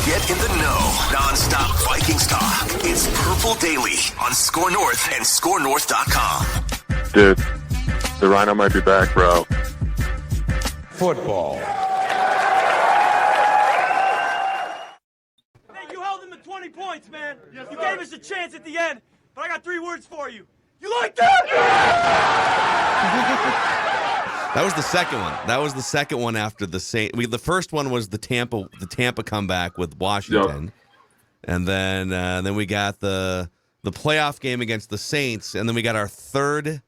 Get in the know. Non-stop Vikings talk. It's Purple Daily on Score North and ScoreNorth.com. Dude, the Rhino might be back, bro. Football. Hey, you held them to 20 points, man. Yes, you gave us a chance at the end, but I got 3 words for you. You like that? That was the second one. That was the second one after the Saints. The first one was the Tampa comeback with Washington, Yep. and then we got the playoff game against the Saints, and then we got our third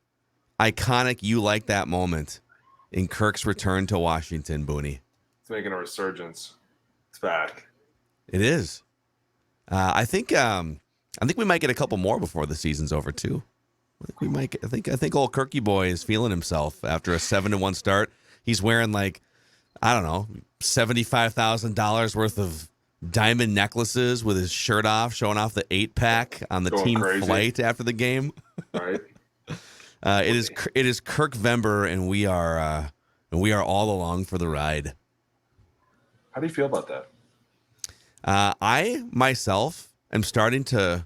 iconic "you like that" moment in Kirk's return to Washington. Booney, it's making a resurgence. It's back. It is. I think we might get a couple more before the season's over too. I think old Kirky boy is feeling himself after a 7-1 start. He's wearing $75,000 worth of diamond necklaces with his shirt off, showing off the 8-pack on the team flight after the game. Right. It is Kirk Vember, and we are all along for the ride. How do you feel about that? I myself am starting to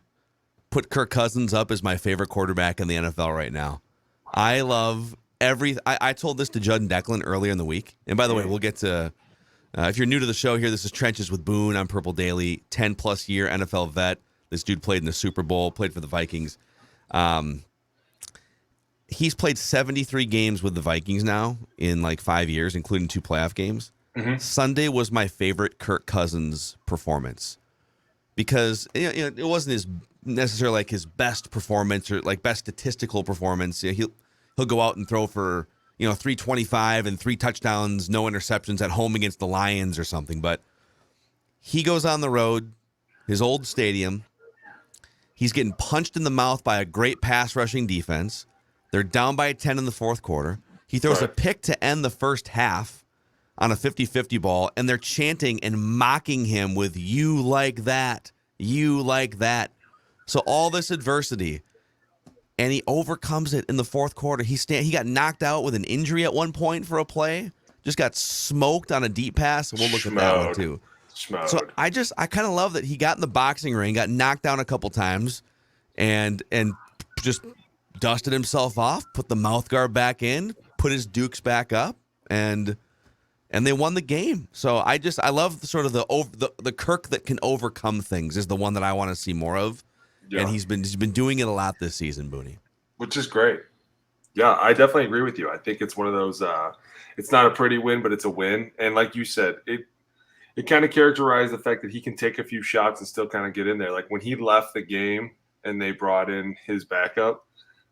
put Kirk Cousins up as my favorite quarterback in the NFL right now. I love I told this to Judd and Declan earlier in the week. And by the way, we'll get to, if you're new to the show here, this is Trenches with Boone on Purple Daily, 10-plus year NFL vet. This dude played in the Super Bowl, played for the Vikings. He's played 73 games with the Vikings now in 5 years, including 2 playoff games. Mm-hmm. Sunday was my favorite Kirk Cousins performance because it wasn't necessarily his best performance or best statistical performance. He'll go out and throw for 325 and 3 touchdowns, no interceptions at home against the Lions or something. But he goes on the road, his old stadium. He's getting punched in the mouth by a great pass rushing defense. They're down by 10 in the fourth quarter. He throws a pick to end the first half on a 50-50 ball, and they're chanting and mocking him with "you like that, you like that." So all this adversity, and he overcomes it in the fourth quarter. He got knocked out with an injury at one point for a play. Just got smoked on a deep pass. We'll look at that one too. So I kind of love that he got in the boxing ring, got knocked down a couple times, and just dusted himself off, put the mouth guard back in, put his dukes back up, and they won the game. So I love sort of the Kirk that can overcome things is the one that I want to see more of. Yeah. And he's been doing it a lot this season, Booney. Which is great. Yeah, I definitely agree with you. I think it's one of those it's not a pretty win, but it's a win. And like you said, it kind of characterized the fact that he can take a few shots and still kind of get in there. Like when he left the game and they brought in his backup,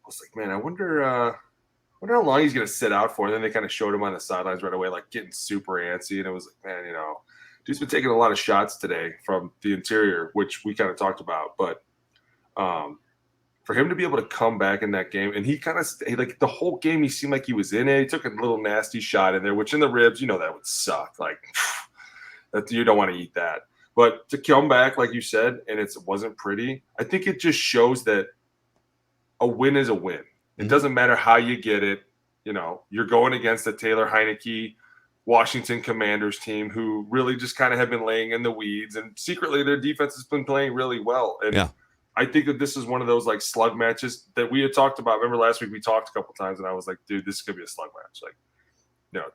I was like, man, I wonder how long he's going to sit out for. And then they kind of showed him on the sidelines right away, getting super antsy. And it was like, man, dude's been taking a lot of shots today from the interior, which we kind of talked about. But for him to be able to come back in that game, and he kind of the whole game, he seemed like he was in it. He took a little nasty shot in there, which in the ribs, that would suck. That you don't want to eat that. But to come back, like you said, and it wasn't pretty, I think it just shows that a win is a win. It doesn't matter how you get it. You're going against the Taylor Heineke Washington Commanders team who really just kind of have been laying in the weeds, and secretly their defense has been playing really well. And yeah. I think that this is one of those slug matches that we had talked about. Remember last week we talked a couple times, and I was like, dude, this is going to be a slug match.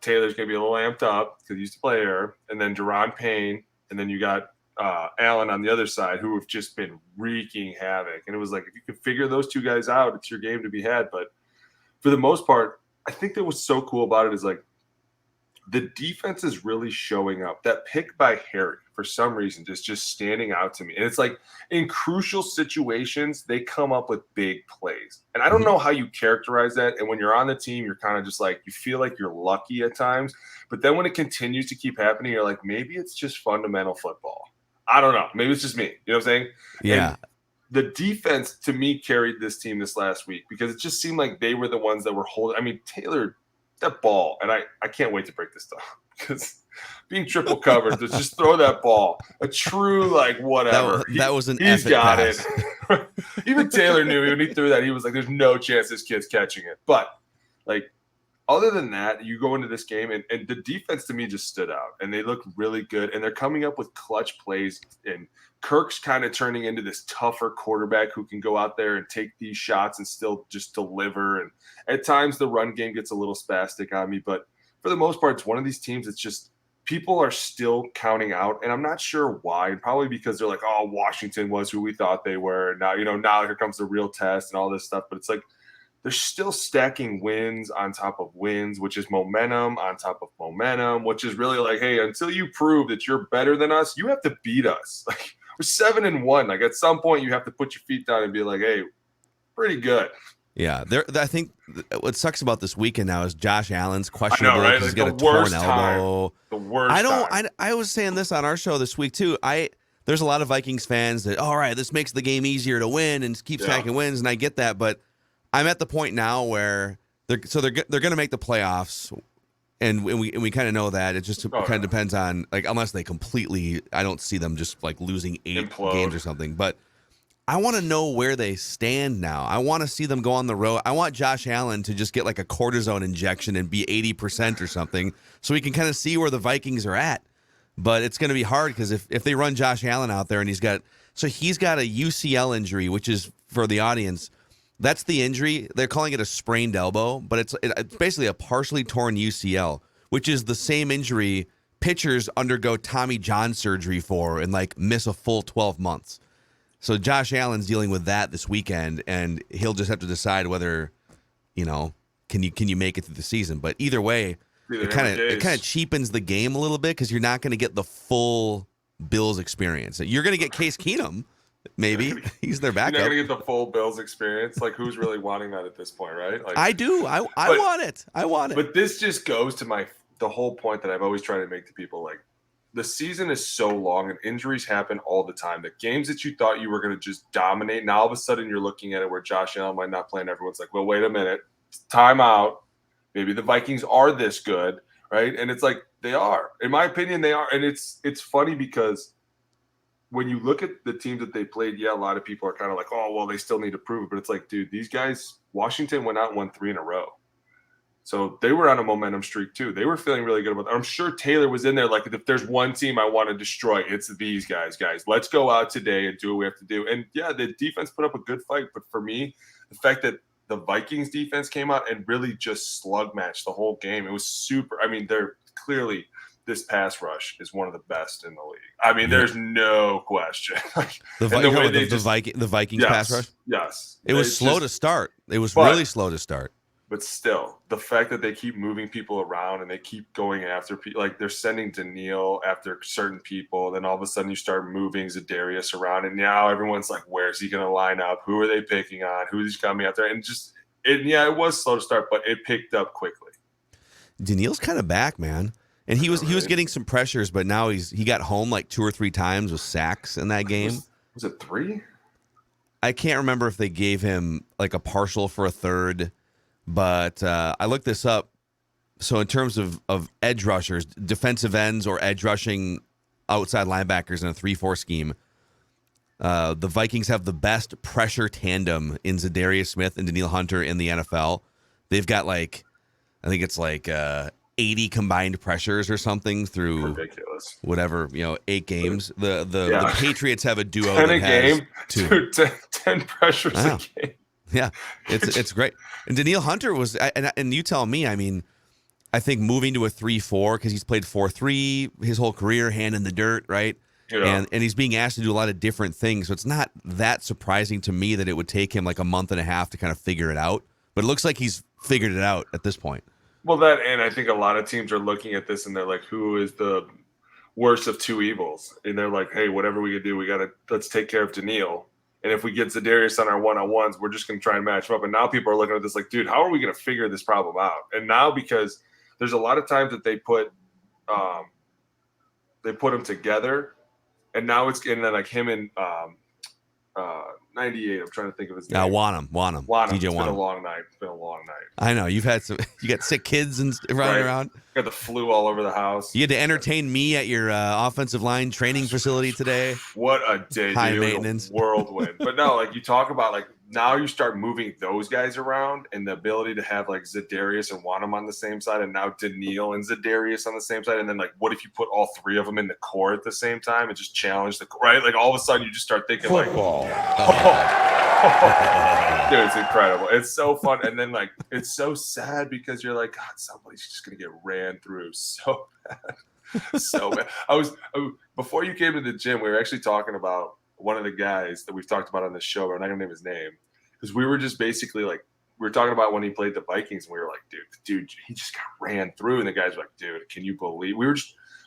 Taylor's going to be a little amped up because he used to play here, and then Deron Payne, and then you got Allen on the other side who have just been wreaking havoc. And it was if you could figure those two guys out, it's your game to be had. But for the most part, I think that what's so cool about it is the defense is really showing up. That pick by Harry, for some reason, is just standing out to me. And it's in crucial situations, they come up with big plays. And I don't know how you characterize that. And when you're on the team, you're kind of just you feel like you're lucky at times. But then when it continues to keep happening, you're like, maybe it's just fundamental football. I don't know. Maybe it's just me. You know what I'm saying? Yeah. And the defense, to me, carried this team this last week because it just seemed like they were the ones that were holding. I mean, Taylor, that ball, and I can't wait to break this down because being triple covered, to just throw that ball, a true whatever. That was an he's epic got pass. it. Even Taylor knew when he threw that, he was like, "There's no chance this kid's catching it." But other than that, you go into this game, and the defense to me just stood out, and they look really good, and they're coming up with clutch plays, and Kirk's kind of turning into this tougher quarterback who can go out there and take these shots and still just deliver. And at times the run game gets a little spastic on me, but for the most part, it's one of these teams that's just people are still counting out, and I'm not sure why. Probably because they're like, oh, Washington was who we thought they were. And now here comes the real test and all this stuff. But it's like they're still stacking wins on top of wins, which is momentum on top of momentum, which is really like, hey, until you prove that you're better than us, you have to beat us. Like, we're 7-1. Like, at some point, you have to put your feet down and be like, hey, pretty good. Yeah, I think what sucks about this weekend now is Josh Allen's questionable. I know, right? He's Like got a torn elbow. The worst time. I was saying this on our show this week too. There's a lot of Vikings fans that, all right, this makes the game easier to win and keep stacking wins, and I get that, but I'm at the point now where they're going to make the playoffs, and we kind of know that. It just kind of depends on, like, unless they completely. I don't see them just like losing 8 games or something, but I want to know where they stand now. I want to see them go on the road. I want Josh Allen to just get like a cortisone injection and be 80% or something so we can kind of see where the Vikings are at. But it's going to be hard because if they run Josh Allen out there and he's got a UCL injury, which is, for the audience, that's the injury. They're calling it a sprained elbow, but it's basically a partially torn UCL, which is the same injury pitchers undergo Tommy John surgery for and like miss a full 12 months. So Josh Allen's dealing with that this weekend, and he'll just have to decide whether, can you make it through the season. But either way, it kind of cheapens the game a little bit because you're not going to get the full Bills experience. You're going to get Case Keenum, maybe. He's their backup. You're not going to get the full Bills experience. Like, who's really wanting that at this point, right? Like, I do. I want it. I want it. But this just goes to the whole point that I've always tried to make to people, like, the season is so long and injuries happen all the time. The games that you thought you were going to just dominate, now all of a sudden you're looking at it where Josh Allen might not play and everyone's like, well, wait a minute, time out. Maybe the Vikings are this good, right? And it's like, they are. In my opinion, they are. And it's funny because when you look at the teams that they played, a lot of people are kind of like, oh, well, they still need to prove it. But it's like, dude, these guys, Washington went out and won 3 in a row. So they were on a momentum streak too. They were feeling really good about that. I'm sure Taylor was in there like, if there's one team I want to destroy, it's these guys. Let's go out today and do what we have to do. And yeah, the defense put up a good fight. But for me, the fact that the Vikings defense came out and really just slug matched the whole game, it was super. I mean, they're clearly, this pass rush is one of the best in the league. I mean, there's no question. The Vikings pass rush? Yes. It was slow to start. It was really slow to start. But still, the fact that they keep moving people around and they keep going after people, like they're sending Danielle after certain people, then all of a sudden you start moving Zadarius around, and now everyone's like, where's he going to line up? Who are they picking on? Who's coming out there? And it was slow to start, but it picked up quickly. Danielle's kind of back, man. And he was getting some pressures, but now he got home like 2 or 3 times with sacks in that game. Was it 3? I can't remember if they gave him like a partial for a third. But I looked this up. So in terms of edge rushers, defensive ends or edge rushing outside linebackers in a 3-4 scheme, the Vikings have the best pressure tandem in Zadarius Smith and Danielle Hunter in the NFL. They've got I think it's 80 combined pressures or something through ridiculous. Whatever, 8 games. The Patriots have a duo 10 that a has game, 10 pressures a game. Yeah, it's great. And Danielle Hunter was, and you tell me, I mean, I think moving to a 3-4 because he's played 4-3 his whole career, hand in the dirt, right? Yeah. And he's being asked to do a lot of different things. So it's not that surprising to me that it would take him like a month and a half to kind of figure it out. But it looks like he's figured it out at this point. Well, and I think a lot of teams are looking at this and they're like, who is the worst of 2 evils? And they're like, hey, whatever we could do, let's take care of Danielle. And if we get Zadarius on our one-on-ones, we're just going to try and match him up. And now people are looking at this like, dude, how are we going to figure this problem out? And now because there's a lot of times that they put them together, and now it's getting like him and 98. I'm trying to think of his name. Wanham. DJ Wanham. It's been a long night. I know. You got sick kids and running around. Got the flu all over the house. You had to entertain me at your offensive line training facility today. What a day. High dude. maintenance. Whirlwind. But no, like you talk about like now you start moving those guys around, and the ability to have like Za'Darius and Wanham on the same side, and now Danielle and Za'Darius on the same side, and then like, what if you put all three of them in the core at the same time and just challenge the right? Like all of a sudden, you just start thinking Football. Dude, it's incredible. It's so fun, and then like it's so sad because you're like, God, somebody's just gonna get ran through so bad, so bad. Before you came to the gym, we were actually talking about one of the guys that we've talked about on this show, but I'm not gonna name his name, because we were just basically like, we were talking about when he played the Vikings, and we were like, dude, he just got ran through, and the guys were like, dude, can you believe? We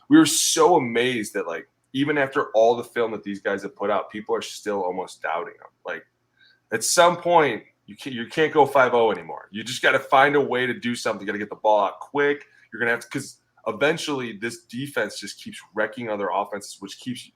were so amazed that like even after all the film that these guys have put out, people are still almost doubting them. Like at some point, you can't go 5-0 anymore. You just got to find a way to do something. You got to get the ball out quick. You're gonna have to, because eventually this defense just keeps wrecking other offenses, which keeps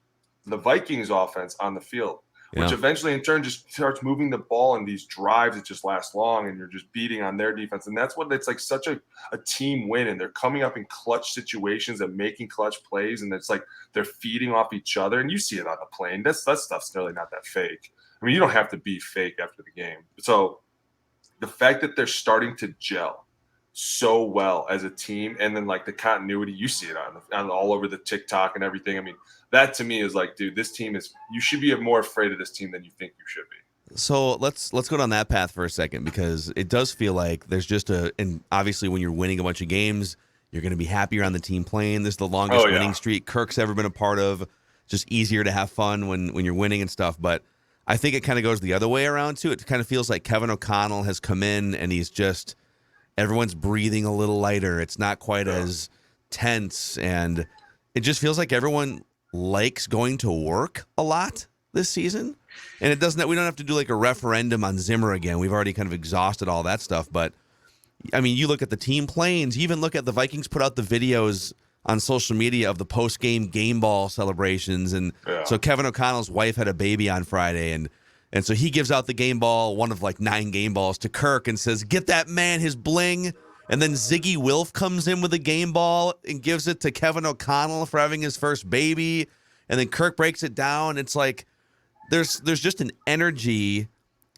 the Vikings offense on the field, which eventually in turn just starts moving the ball in these drives that just last long, and you're just beating on their defense. And that's what it's like, such a team win, and they're coming up in clutch situations and making clutch plays, and it's like they're feeding off each other, and you see it on the plane. That stuff's really not that fake. I mean, you don't have to be fake after the game. So the fact that they're starting to gel so well as a team, and then like the continuity, you see it on all over the TikTok and everything. I mean, that to me is like, dude, this team is, you should be more afraid of this team than you think you should be. So let's go down that path for a second, because it does feel like there's just and obviously when you're winning a bunch of games, you're going to be happier on the team playing. This is the longest winning streak Kirk's ever been a part of. Just easier to have fun when you're winning and stuff. But I think it kind of goes the other way around too. It kind of feels like Kevin O'Connell has come in, and he's just, everyone's breathing a little lighter. It's not quite as tense, and it just feels like everyone likes going to work a lot this season. And it doesn't, we don't have to do like a referendum on Zimmer again. We've already kind of exhausted all that stuff. But I mean, you look at the team planes, you even look at the Vikings put out the videos on social media of the post-game game ball celebrations. And so Kevin O'Connell's wife had a baby on Friday, and so he gives out the game ball, one of like 9 game balls, to Kirk and says, get that man his bling. And then Ziggy Wilf comes in with a game ball and gives it to Kevin O'Connell for having his first baby. And then Kirk breaks it down. It's like there's just an energy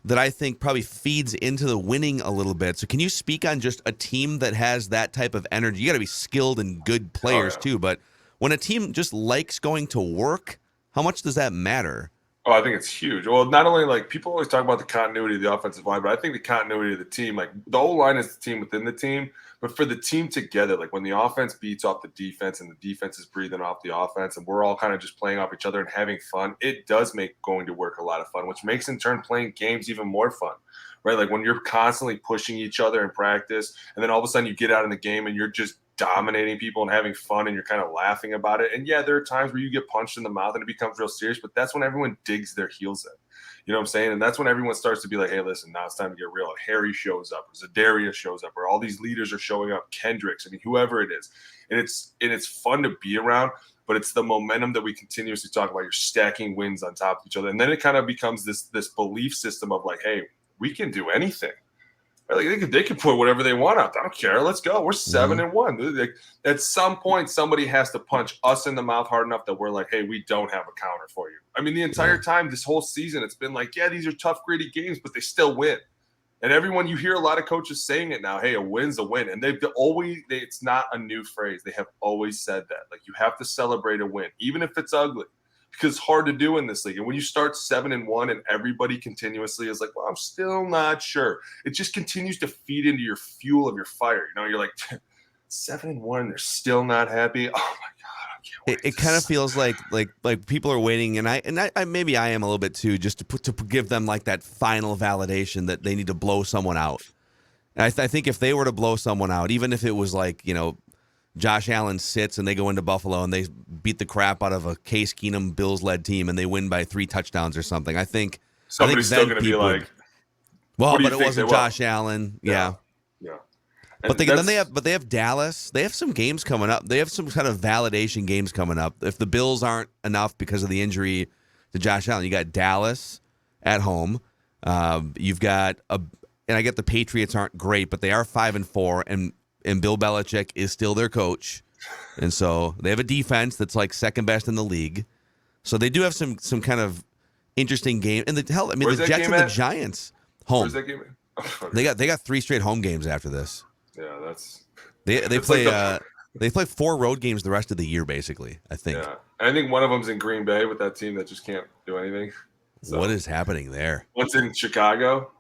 that I think probably feeds into the winning a little bit. So can you speak on just a team that has that type of energy? You got to be skilled and good players too. But when a team just likes going to work, how much does that matter? Oh, I think it's huge. Well, not only like people always talk about the continuity of the offensive line, but I think the continuity of the team, like the whole line is the team within the team, but for the team together, like when the offense beats off the defense and the defense is breathing off the offense and we're all kind of just playing off each other and having fun, it does make going to work a lot of fun, which makes in turn playing games even more fun, right? Like when you're constantly pushing each other in practice, and then all of a sudden you get out in the game and you're just dominating people and having fun and you're kind of laughing about it. And yeah, there are times where you get punched in the mouth and it becomes real serious, but that's when everyone digs their heels in. You know what I'm saying? And that's when everyone starts to be like, hey, listen, now it's time to get real. Harry shows up, or Za'Darius shows up, or all these leaders are showing up, Kendricks, I mean, whoever it is. And it's fun to be around, but it's the momentum that we continuously talk about. You're stacking wins on top of each other. And then it kind of becomes this belief system of like, hey, we can do anything. Like they could put whatever they want out. I don't care. Let's go. We're 7-1. Like, at some point, somebody has to punch us in the mouth hard enough that we're like, hey, we don't have a counter for you. I mean, the entire time, this whole season, it's been like, yeah, these are tough, gritty games, but they still win. And everyone, you hear a lot of coaches saying it now, hey, a win's a win. And it's not a new phrase. They have always said that. Like, you have to celebrate a win, even if it's ugly. Because it's hard to do in this league. And when you start 7-1 and everybody continuously is like, well, I'm still not sure. It just continues to feed into your fuel of your fire. You know, you're like 7-1, they're still not happy. Oh my God, I can't wait. It kind of feels like people are waiting, and I maybe I am a little bit too, just to give them like that final validation that they need to blow someone out. And I think if they were to blow someone out, even if it was like, you know, Josh Allen sits and they go into Buffalo and they beat the crap out of a Case Keenum Bills-led team and they win by 3 touchdowns or something. I think somebody's still going to be like, well, but it wasn't Josh Allen. Yeah. But they have Dallas. They have some games coming up. They have some kind of validation games coming up. If the Bills aren't enough because of the injury to Josh Allen, you got Dallas at home. You've got and I get the Patriots aren't great, but they are 5-4 and Bill Belichick is still their coach. And so they have a defense that's like second best in the league. So they do have some kind of interesting game. And the Jets and the Giants. Home. Where's that game? They got 3 straight home games after this. Yeah, that's they play like they play 4 road games the rest of the year, basically. I think. Yeah, I think one of them's in Green Bay with that team that just can't do anything. So, what is happening there? One's in Chicago,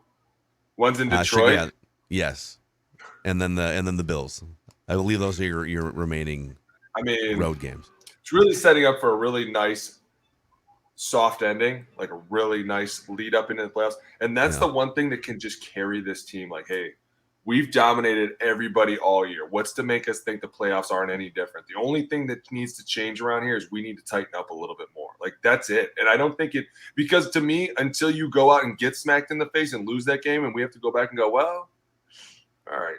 one's in Detroit. Yes, and then the Bills. I believe those are your remaining. Road games. It's really setting up for a really nice soft ending, like a really nice lead up into the playoffs. And that's the one thing that can just carry this team. Like, hey, we've dominated everybody all year. What's to make us think the playoffs aren't any different? The only thing that needs to change around here is we need to tighten up a little bit more. Like, that's it. And I don't think it – because to me, until you go out and get smacked in the face and lose that game and we have to go back and go, well, all right.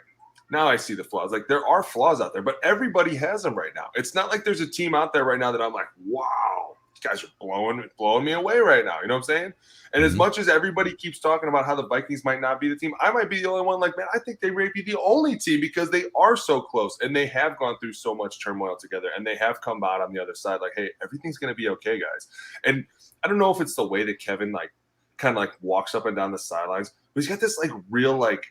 Now I see the flaws. Like, there are flaws out there, but everybody has them right now. It's not like there's a team out there right now that I'm like, wow, these guys are blowing me away right now. You know what I'm saying? And as much as everybody keeps talking about how the Vikings might not be the team, I might be the only one like, man, I think they may be the only team because they are so close and they have gone through so much turmoil together and they have come out on the other side like, hey, everything's going to be okay, guys. And I don't know if it's the way that Kevin like kind of like walks up and down the sidelines, but he's got this like real like,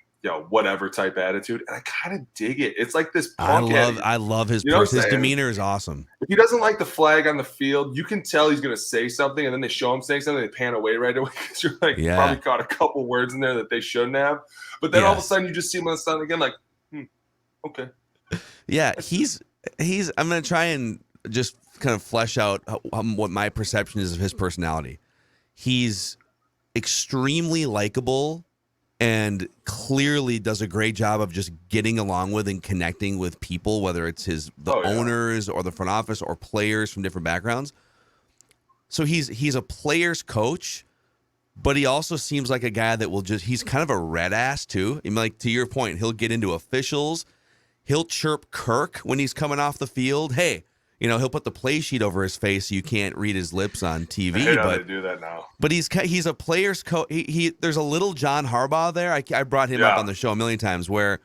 whatever type attitude, and I kind of dig it. It's like this punk I love his his demeanor is awesome. If he doesn't like the flag on the field, you can tell he's going to say something, and then they show him saying something, they pan away right away because you're like probably caught a couple words in there that they shouldn't have. But then all of a sudden you just see him on the side again, like, okay. Yeah, he's. I'm going to try and just kind of flesh out what my perception is of his personality. He's extremely likable and clearly does a great job of just getting along with and connecting with people, whether it's the owners or the front office or players from different backgrounds. So he's a player's coach, but he also seems like a guy that will he's kind of a red ass too. I mean, like, to your point, he'll get into officials. He'll chirp Kirk when he's coming off the field. Hey, he'll put the play sheet over his face so you can't read his lips on TV. I hate how they do that now. But he's a player's coach. There's a little John Harbaugh there. I brought him up on the show a million times. And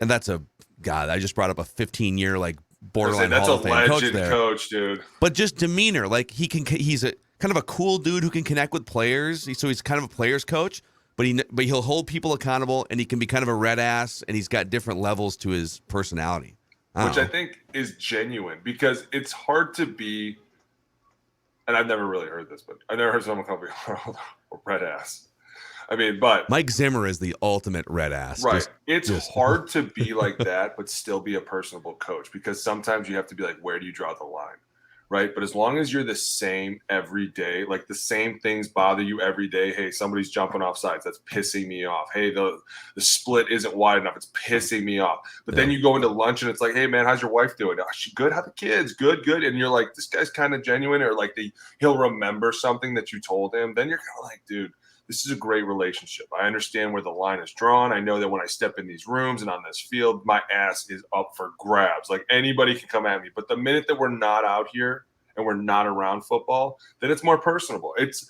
that's I just brought up a 15-year like borderline Hall of Fame coach there. That's a legend coach, dude. But just demeanor, like he's a kind of a cool dude who can connect with players. So he's kind of a player's coach. But he'll hold people accountable, and he can be kind of a red ass, and he's got different levels to his personality. Which I think is genuine because it's hard to be, and I've never really heard this, but I never heard someone call me a red ass. I mean, but Mike Zimmer is the ultimate red ass. Right. It's hard to be like that, but still be a personable coach because sometimes you have to be like, where do you draw the line? Right. But as long as you're the same every day, like the same things bother you every day. Hey, somebody's jumping off sides. That's pissing me off. Hey, the split isn't wide enough. It's pissing me off. But then you go into lunch and it's like, hey, man, how's your wife doing? Oh, she good? How the kids? Good. And you're like, this guy's kind of genuine, or like he'll remember something that you told him. Then you're kind of like, dude, this is a great relationship. I understand where the line is drawn. I know that when I step in these rooms and on this field, my ass is up for grabs. Like, anybody can come at me. But the minute that we're not out here and we're not around football, then it's more personable. It's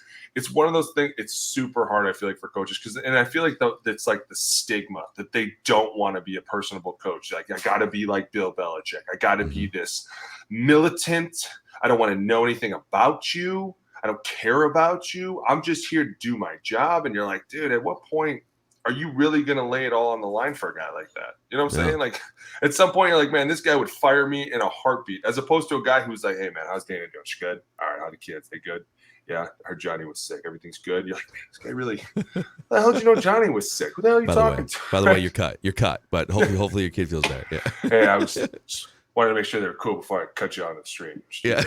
one of those things. It's super hard, I feel like, for coaches. And I feel like it's like the stigma that they don't want to be a personable coach. Like, I got to be like Bill Belichick. I got to be this militant. I don't want to know anything about you. I don't care about you. I'm just here to do my job. And you're like, dude, at what point are you really going to lay it all on the line for a guy like that? You know what I'm saying? Like, at some point, you're like, man, this guy would fire me in a heartbeat, as opposed to a guy who's like, hey, man, how's Danielle doing? She good? All right, how the kids? They good? Yeah, I heard Johnny was sick. Everything's good. You're like, man, this guy really – the hell did you know Johnny was sick? Who the hell are you talking to? By the way, you're cut. You're cut. But hopefully your kid feels better. Yeah. Hey, I was just wanted to make sure they were cool before I cut you on the stream. Yeah.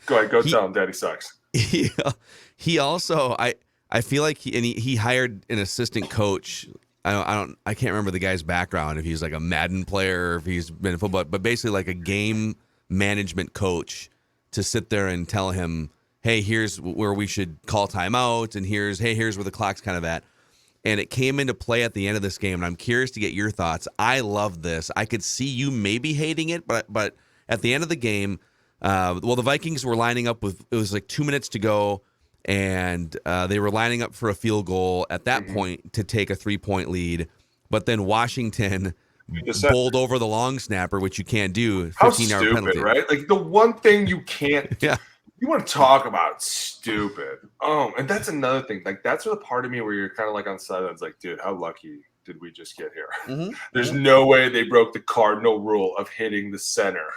Go ahead. Go tell him Daddy sucks. He also I feel like he hired an assistant coach. I can't remember the guy's background, if he's like a Madden player or if he's been in football, but basically like a game management coach to sit there and tell him, hey, here's where we should call timeout, and here's where the clock's kind of at. And it came into play at the end of this game, and I'm curious to get your thoughts. I love this. I could see you maybe hating it, but at the end of the game, the Vikings were lining up with, it was like 2 minutes to go, and they were lining up for a field goal at that point to take a 3-point lead. But then Washington bowled over the long snapper, which you can't do. 15-yard penalty, right? Like, the one thing you can't. Yeah. You want to talk about stupid. And that's another thing. Like, that's the part of me where you're kind of like on the sidelines, like, dude, how lucky did we just get here? Mm-hmm. There's no way they broke the cardinal rule of hitting the center.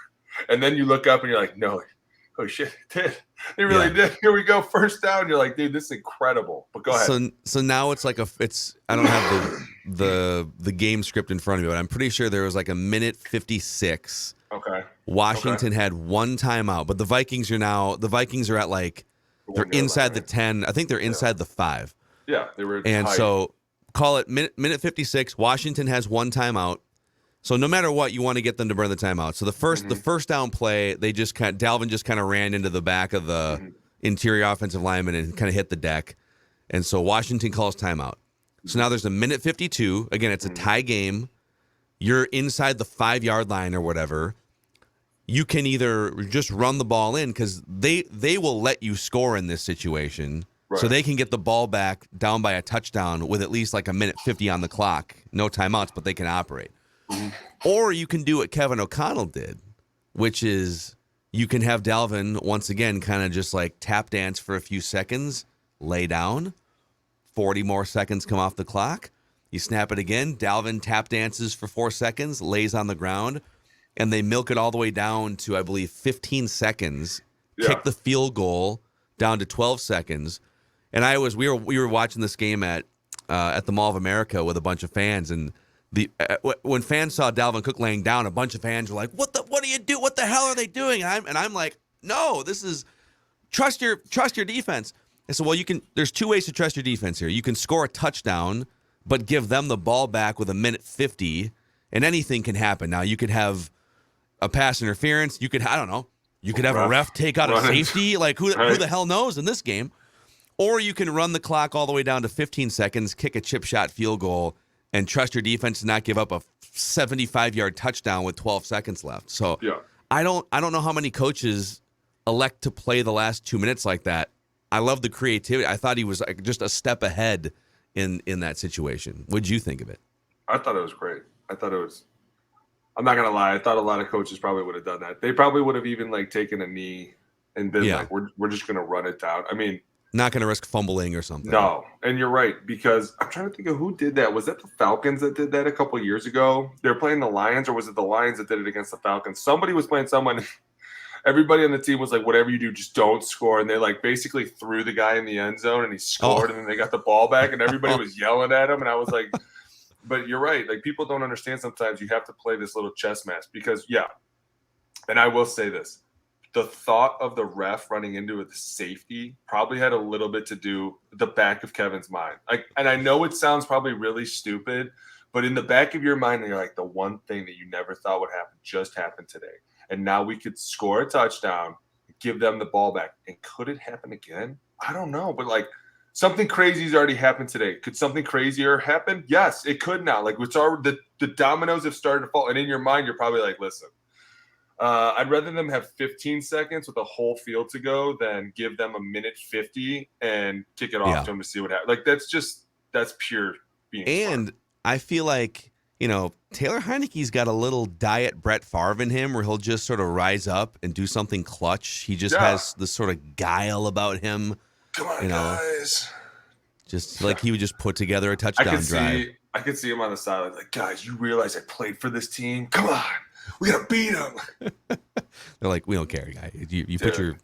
And then you look up and you're like, no, oh shit, they really did. Here we go, first down. You're like, dude, this is incredible. But go ahead. So now it's like I don't have the game script in front of me, but I'm pretty sure there was like a minute 56. Okay. Washington had one timeout, but the Vikings are at like they're inside the 10. I think they're inside the 5. Yeah, they were. And so call it minute 56. Washington has one timeout. So no matter what, you want to get them to burn the timeout. So the first down play, Dalvin just kind of ran into the back of the interior offensive lineman and kind of hit the deck. And so Washington calls timeout. So now there's a minute 52. Again, it's a tie game. You're inside the 5-yard line or whatever. You can either just run the ball in because they will let you score in this situation. Right. So they can get the ball back down by a touchdown with at least like a minute 50 on the clock. No timeouts, but they can operate. Or you can do what Kevin O'Connell did, which is you can have Dalvin, once again, kind of just like tap dance for a few seconds, lay down, 40 more seconds come off the clock. You snap it again. Dalvin tap dances for 4 seconds, lays on the ground, and they milk it all the way down to, I believe, 15 seconds, kick the field goal down to 12 seconds. And we were watching this game at the Mall of America with a bunch of fans, and when fans saw Dalvin Cook laying down, a bunch of fans were like, "What do you do? What the hell are they doing?" And I'm like, "No, this is trust your defense." And so, well, there's 2 ways to trust your defense here. You can score a touchdown, but give them the ball back with a minute 50, and anything can happen. Now, you could have a pass interference. You could, I don't know, you could have a ref take out a safety. Like who the hell knows in this game? Or you can run the clock all the way down to 15 seconds, kick a chip shot field goal, and trust your defense to not give up a 75-yard touchdown with 12 seconds left. So I don't know how many coaches elect to play the last 2 minutes like that. I love the creativity. I thought he was like just a step ahead in that situation. What'd you think of it? I thought it was great. I'm not going to lie. I thought a lot of coaches probably would have done that. They probably would have even like taken a knee and been like, we're just going to run it down. I mean, not going to risk fumbling or something. No, and you're right, because I'm trying to think of who did that. Was that the Falcons that did that a couple years ago? They were playing the Lions, or was it the Lions that did it against the Falcons? Somebody was playing someone. Everybody on the team was like, whatever you do, just don't score. And they like basically threw the guy in the end zone, and he scored, and then they got the ball back, and everybody was yelling at him. And I was like, but you're right. Like, people don't understand sometimes you have to play this little chess match because, and I will say this. The thought of the ref running into the safety probably had a little bit to do with the back of Kevin's mind. And I know it sounds probably really stupid, but in the back of your mind, you're like, the one thing that you never thought would happen just happened today. And now we could score a touchdown, give them the ball back. And could it happen again? I don't know. But like, something crazy has already happened today. Could something crazier happen? Yes, it could now. Like, it's already, the dominoes have started to fall. And in your mind, you're probably like, listen, I'd rather them have 15 seconds with a whole field to go than give them a minute 50 and kick it off to them to see what happens. Like, that's pure being And smart. I feel like, Taylor Heineke's got a little diet Brett Favre in him where he'll just sort of rise up and do something clutch. He just has this sort of guile about him. Come on, guys. Just like he would just put together a touchdown drive. I could see him on the sideline like, guys, you realize I played for this team? Come on. We gotta beat them. They're like, we don't care, guy. You put your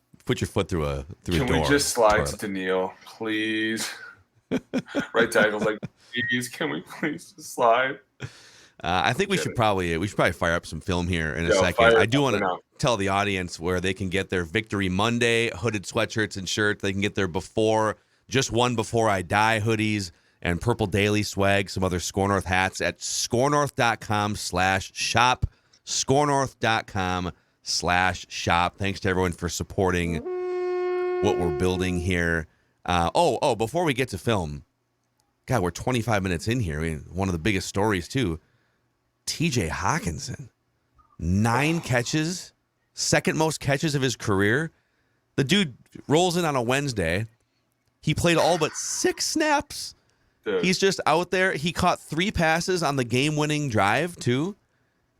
foot through a door. Can we just slide to Danielle, please? Right tackle's like, please, can we please just slide? I think we should probably fire up some film here in a second. I do want to tell the audience where they can get their Victory Monday hooded sweatshirts and shirts. They can get their Just One Before I Die hoodies and Purple Daily swag, some other Score North hats at scorenorth.com/shop. scorenorth.com/shop. Thanks to everyone for supporting what we're building here. Before we get to film, God, we're 25 minutes in here. I mean, one of the biggest stories, too. TJ Hockenson, 9 catches, second most catches of his career. The dude rolls in on a Wednesday. He played all but 6 snaps. Dude. He's just out there. He caught 3 passes on the game-winning drive, too.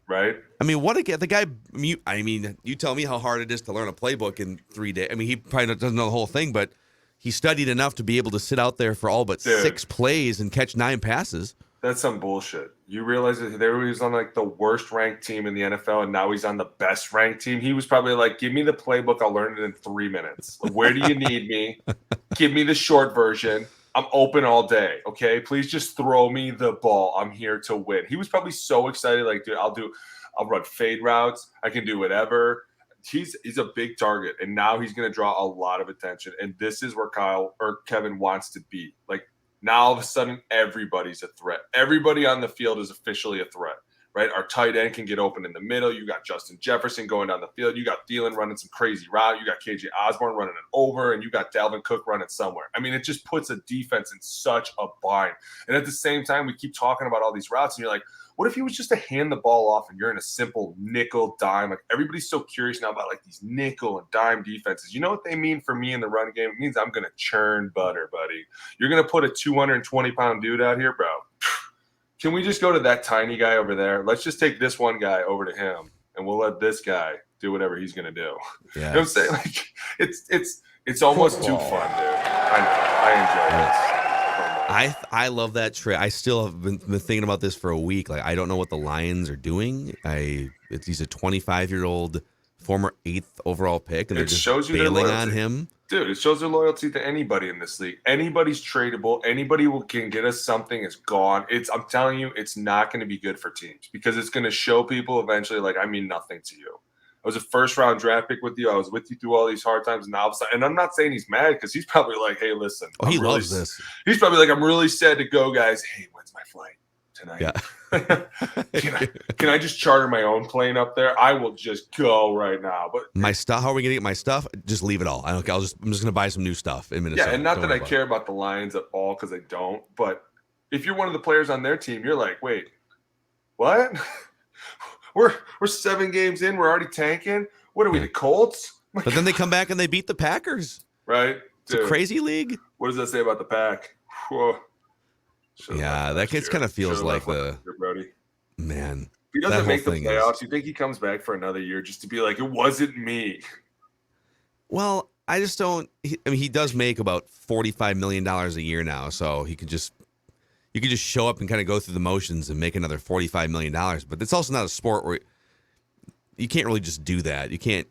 right? I mean, what the guy. You tell me how hard it is to learn a playbook in 3 days. I mean, he probably doesn't know the whole thing, but he studied enough to be able to sit out there for all but 6 plays and catch 9 passes. That's some bullshit. You realize that he was on like the worst ranked team in the NFL, and now he's on the best ranked team. He was probably like, "Give me the playbook. I'll learn it in 3 minutes. Where do you need me? Give me the short version. I'm open all day. Okay, please just throw me the ball. I'm here to win." He was probably so excited. Like, dude, I'll run fade routes. I can do whatever. He's a big target, and now he's going to draw a lot of attention. And this is where Kevin wants to be. Like, now all of a sudden, everybody's a threat. Everybody on the field is officially a threat, right? Our tight end can get open in the middle. You got Justin Jefferson going down the field. You got Thielen running some crazy route. You got KJ Osborne running an over, and you got Dalvin Cook running somewhere. I mean, it just puts a defense in such a bind. And at the same time, we keep talking about all these routes, and you're like, what if he was just to hand the ball off and you're in a simple nickel dime? Like, everybody's so curious now about like these nickel and dime defenses. You know what they mean for me in the run game? It means I'm going to churn butter, buddy. You're going to put a 220-pound dude out here, bro. Can we just go to that tiny guy over there? Let's just take this one guy over to him, and we'll let this guy do whatever he's going to do. Yes. You know what I'm saying? Like, it's almost too fun, dude. I enjoy this. I love that trade. I still have been thinking about this for a week. Like, I don't know what the Lions are doing. He's a 25-year-old former 8th overall pick, and they're just bailing on him. Dude, it shows their loyalty to anybody in this league. Anybody's tradable. Anybody can get us something. It's gone. I'm telling you, it's not going to be good for teams because it's going to show people eventually, like, I mean nothing to you. I was a first-round draft pick with you. I was with you through all these hard times. And I'm not saying he's mad because he's probably like, hey, listen. He loves this. He's probably like, I'm really sad to go, guys. Hey, when's my flight tonight? Yeah. Can I just charter my own plane up there? I will just go right now. But my stuff, how are we going to get my stuff? Just leave it all. I'm just going to buy some new stuff in Minnesota. Yeah, and not that I care about the Lions at all because I don't. But if you're one of the players on their team, you're like, wait, what? We're 7 games in. We're already tanking. What are we, the Colts? But then they come back and they beat the Packers. Right? It's a crazy league. What does that say about the Pack? Whoa. Yeah, that kind of feels like man. If he doesn't make the playoffs, you think he comes back for another year just to be like, it wasn't me? Well, I just don't. He does make about $45 million a year now, so you could just show up and kind of go through the motions and make another $45 million. But it's also not a sport where you can't really just do that. You can't.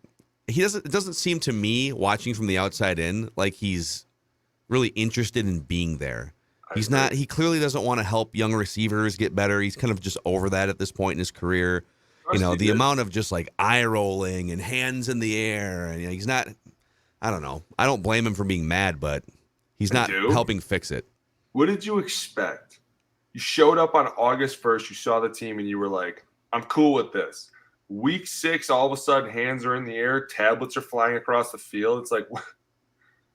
It doesn't seem to me, watching from the outside in, like he's really interested in being there. He's not. He clearly doesn't want to help young receivers get better. He's kind of just over that at this point in his career. The amount of just like eye rolling and hands in the air, and he's not. I don't know. I don't blame him for being mad, but he's not helping fix it. What did you expect? You showed up on August 1st. You saw the team, and you were like, "I'm cool with this." Week 6, all of a sudden, hands are in the air, tablets are flying across the field. It's like,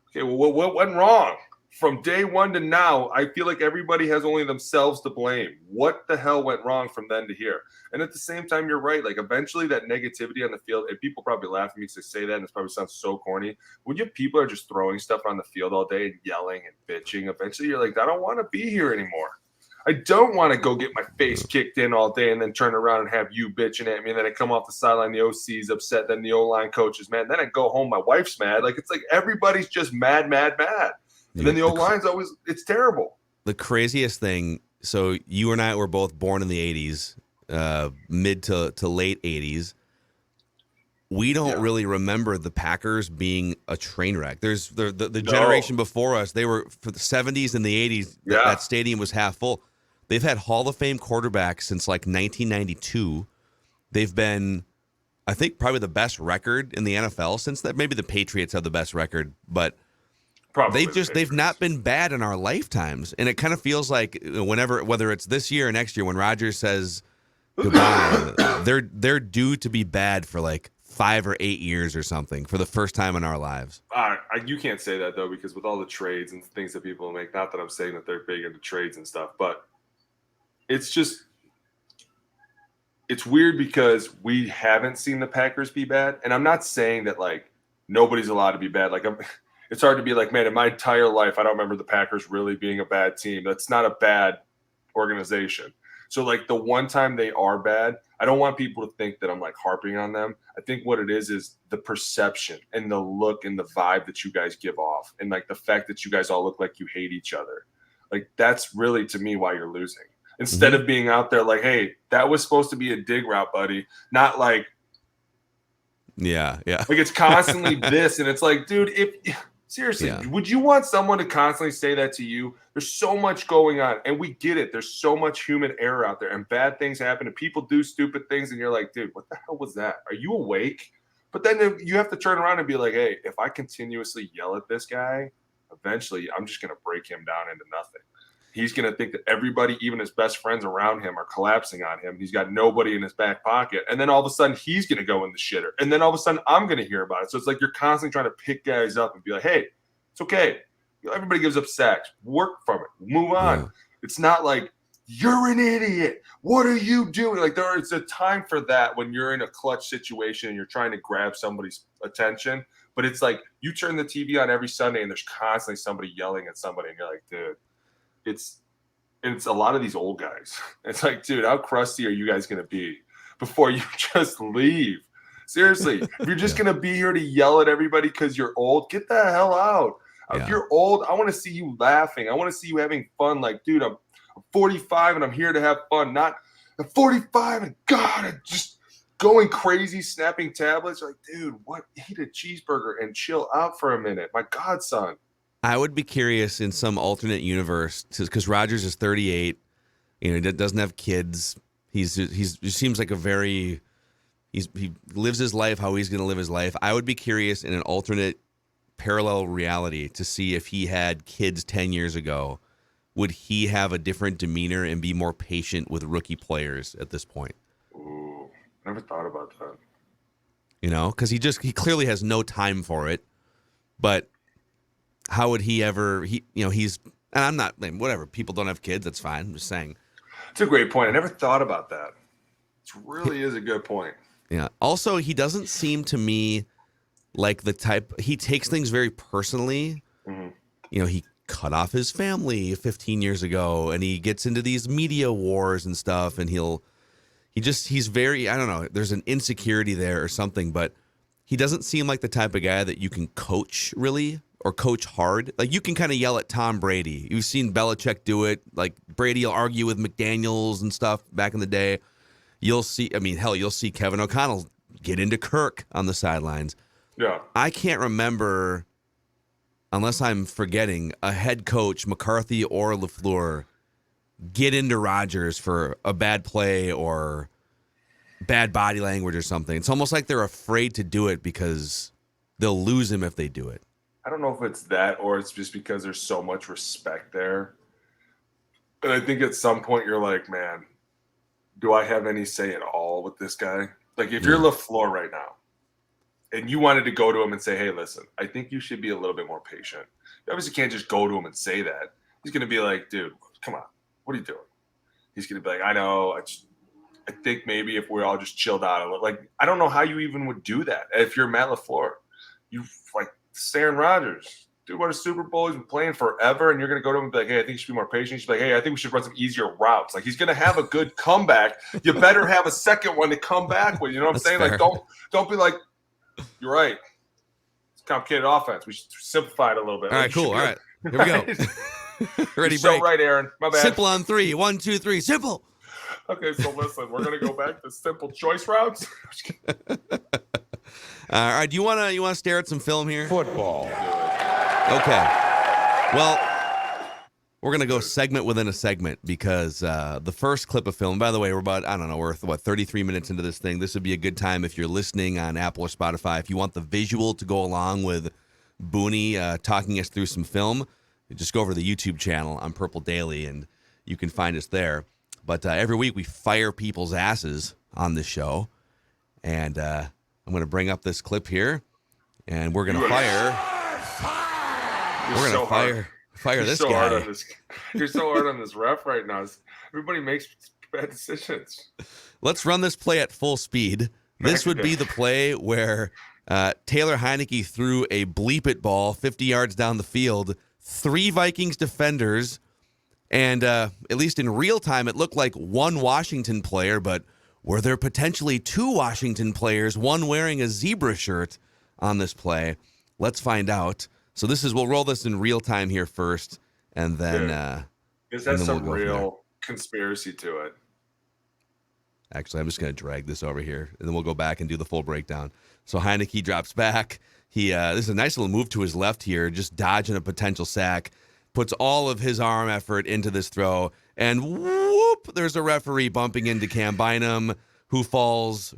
okay, well, what went wrong? From day 1 to now, I feel like everybody has only themselves to blame. What the hell went wrong from then to here? And at the same time, you're right. Like, eventually that negativity on the field, and people probably laugh at me because I say that, and it probably sounds so corny. When you have people are just throwing stuff on the field all day and yelling and bitching, eventually you're like, I don't want to be here anymore. I don't want to go get my face kicked in all day and then turn around and have you bitching at me. And then I come off the sideline, the OC's upset, then the O-line coach is mad. Then I go home, my wife's mad. Like, it's like everybody's just mad. And then the O-line's always, it's terrible. The craziest thing, so you and I were both born in the 80s, mid to late 80s. We don't really remember the Packers being a train wreck. There's the generation before us, they were, for the 70s and the 80s, that stadium was half full. They've had Hall of Fame quarterbacks since like 1992. They've been, I think, probably the best record in the NFL since that. Maybe the Patriots have the best record, but they've not been bad in our lifetimes. And it kind of feels like whether it's this year or next year, when Rodgers says goodbye, they're due to be bad for like 5 or 8 years or something for the first time in our lives. You can't say that though, because with all the trades and things that people make, not that I'm saying that they're big into trades and stuff, but it's weird because we haven't seen the Packers be bad. And I'm not saying that like nobody's allowed to be bad. Like it's hard to be like, man, in my entire life, I don't remember the Packers really being a bad team. That's not a bad organization. So, like, the one time they are bad, I don't want people to think that I'm, like, harping on them. I think what it is the perception and the look and the vibe that you guys give off, and, like, the fact that you guys all look like you hate each other. Like, that's really, to me, why you're losing. Instead of being out there like, hey, that was supposed to be a dig route, buddy. Not like, yeah. Like, it's constantly this, and it's like, dude, seriously, would you want someone to constantly say that to you? There's so much going on, and we get it. There's so much human error out there, and bad things happen, and people do stupid things, and you're like, dude, what the hell was that? Are you awake? But then you have to turn around and be like, hey, if I continuously yell at this guy, eventually I'm just going to break him down into nothing. He's going to think that everybody, even his best friends around him, are collapsing on him. He's got nobody in his back pocket. And then all of a sudden, he's going to go in the shitter. And then all of a sudden, I'm going to hear about it. So it's like you're constantly trying to pick guys up and be like, hey, it's okay. Everybody gives up sacks. Work from it. Move on. Yeah. It's not like, you're an idiot. What are you doing? Like, it's a time for that when you're in a clutch situation and you're trying to grab somebody's attention. But it's like you turn the TV on every Sunday and there's constantly somebody yelling at somebody. And you're like, dude. It's a lot of these old guys. It's like, dude, how crusty are you guys going to be before you just leave? Seriously, if you're just going to be here to yell at everybody because you're old, get the hell out. Yeah. If you're old, I want to see you laughing. I want to see you having fun. Like, dude, I'm 45 and I'm here to have fun. Not I'm 45 and God, I'm just going crazy, snapping tablets. Like, dude, what? Eat a cheeseburger and chill out for a minute. My godson. I would be curious in some alternate universe because Rodgers is 38. You know, he doesn't have kids. He seems like he lives his life how he's going to live his life. I would be curious in an alternate parallel reality to see if he had kids 10 years ago, would he have a different demeanor and be more patient with rookie players at this point? Ooh, never thought about that. You know, because he clearly has no time for it, but. How would he ever? And I'm not whatever. People don't have kids. That's fine. I'm just saying. It's a great point. I never thought about that. It really is a good point. Yeah. Also, he doesn't seem to me like the type. He takes things very personally. Mm-hmm. You know, he cut off his family 15 years ago, and he gets into these media wars and stuff. And he's very. I don't know. There's an insecurity there or something, but he doesn't seem like the type of guy that you can coach really. Or coach hard. Like, you can kind of yell at Tom Brady. You've seen Belichick do it. Like, Brady will argue with McDaniels and stuff back in the day. You'll see Kevin O'Connell get into Kirk on the sidelines. Yeah. I can't remember, unless I'm forgetting, a head coach, McCarthy or LaFleur, get into Rodgers for a bad play or bad body language or something. It's almost like they're afraid to do it because they'll lose him if they do it. I don't know if it's that or it's just because there's so much respect there. And I think at some point you're like, man, do I have any say at all with this guy? Like, if you're LaFleur right now and you wanted to go to him and say, hey, listen, I think you should be a little bit more patient. You obviously can't just go to him and say that. He's going to be like, dude, come on. What are you doing? He's going to be like, I know. I think maybe if we all just chilled out a little. Like, I don't know how you even would do that. If you're Matt LaFleur, you like, Aaron Rodgers, dude, won a Super Bowl. He's been playing forever, and you're going to go to him and be like, hey, I think you should be more patient. He's like, hey, I think we should run some easier routes. Like, he's going to have a good comeback. You better have a second one to come back with. You know what I'm saying? Fair. Like, don't be like, you're right. It's a complicated offense. We should simplify it a little bit. All right, cool. All right. Here we go. Ready, you're so right, Aaron. My bad. Simple on 3. 1, 2, 3. Simple. Okay, so listen, we're going to go back to simple choice routes. All right, do you want to stare at some film here? Football. Okay. Well, we're going to go segment within a segment because the first clip of film, by the way, we're 33 minutes into this thing. This would be a good time if you're listening on Apple or Spotify. If you want the visual to go along with Booney talking us through some film, just go over to the YouTube channel on Purple Daily and you can find us there. But every week we fire people's asses on this show. And I'm going to bring up this clip here, and we're going to fire. We're going to fire this guy. You're so hard on this ref right now. Everybody makes bad decisions. Let's run this play at full speed. This would be the play where Taylor Heineke threw a bleep it ball 50 yards down the field. 3 Vikings defenders And at least in real time, it looked like one Washington player, but were there potentially two Washington players, one wearing a zebra shirt on this play? Let's find out. So we'll roll this in real time here first, and then this has some real conspiracy to it. Actually, I'm just going to drag this over here, and then we'll go back and do the full breakdown. So Heineke drops back. This is a nice little move to his left here, just dodging a potential sack. Puts all of his arm effort into this throw, and whoop, there's a referee bumping into Cam Bynum, who falls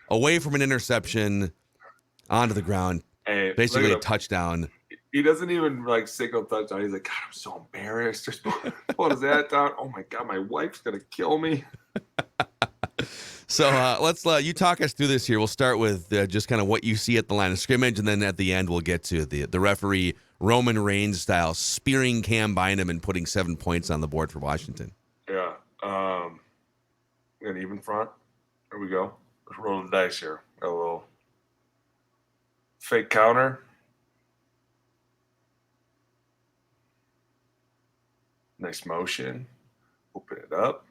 away from an interception onto the ground. Hey, basically a touchdown. He doesn't even signal touchdown. He's like, God, I'm so embarrassed. Just pull his hat down. Oh my God, my wife's gonna kill me. So let's you talk us through this here. We'll start with just kind of what you see at the line of scrimmage, and then at the end we'll get to the referee Roman Reigns style spearing Cam Bynum and putting 7 points on the board for Washington. Yeah. An even front. There we go. Let's roll the dice here. Got a little fake counter. Nice motion. Open it up.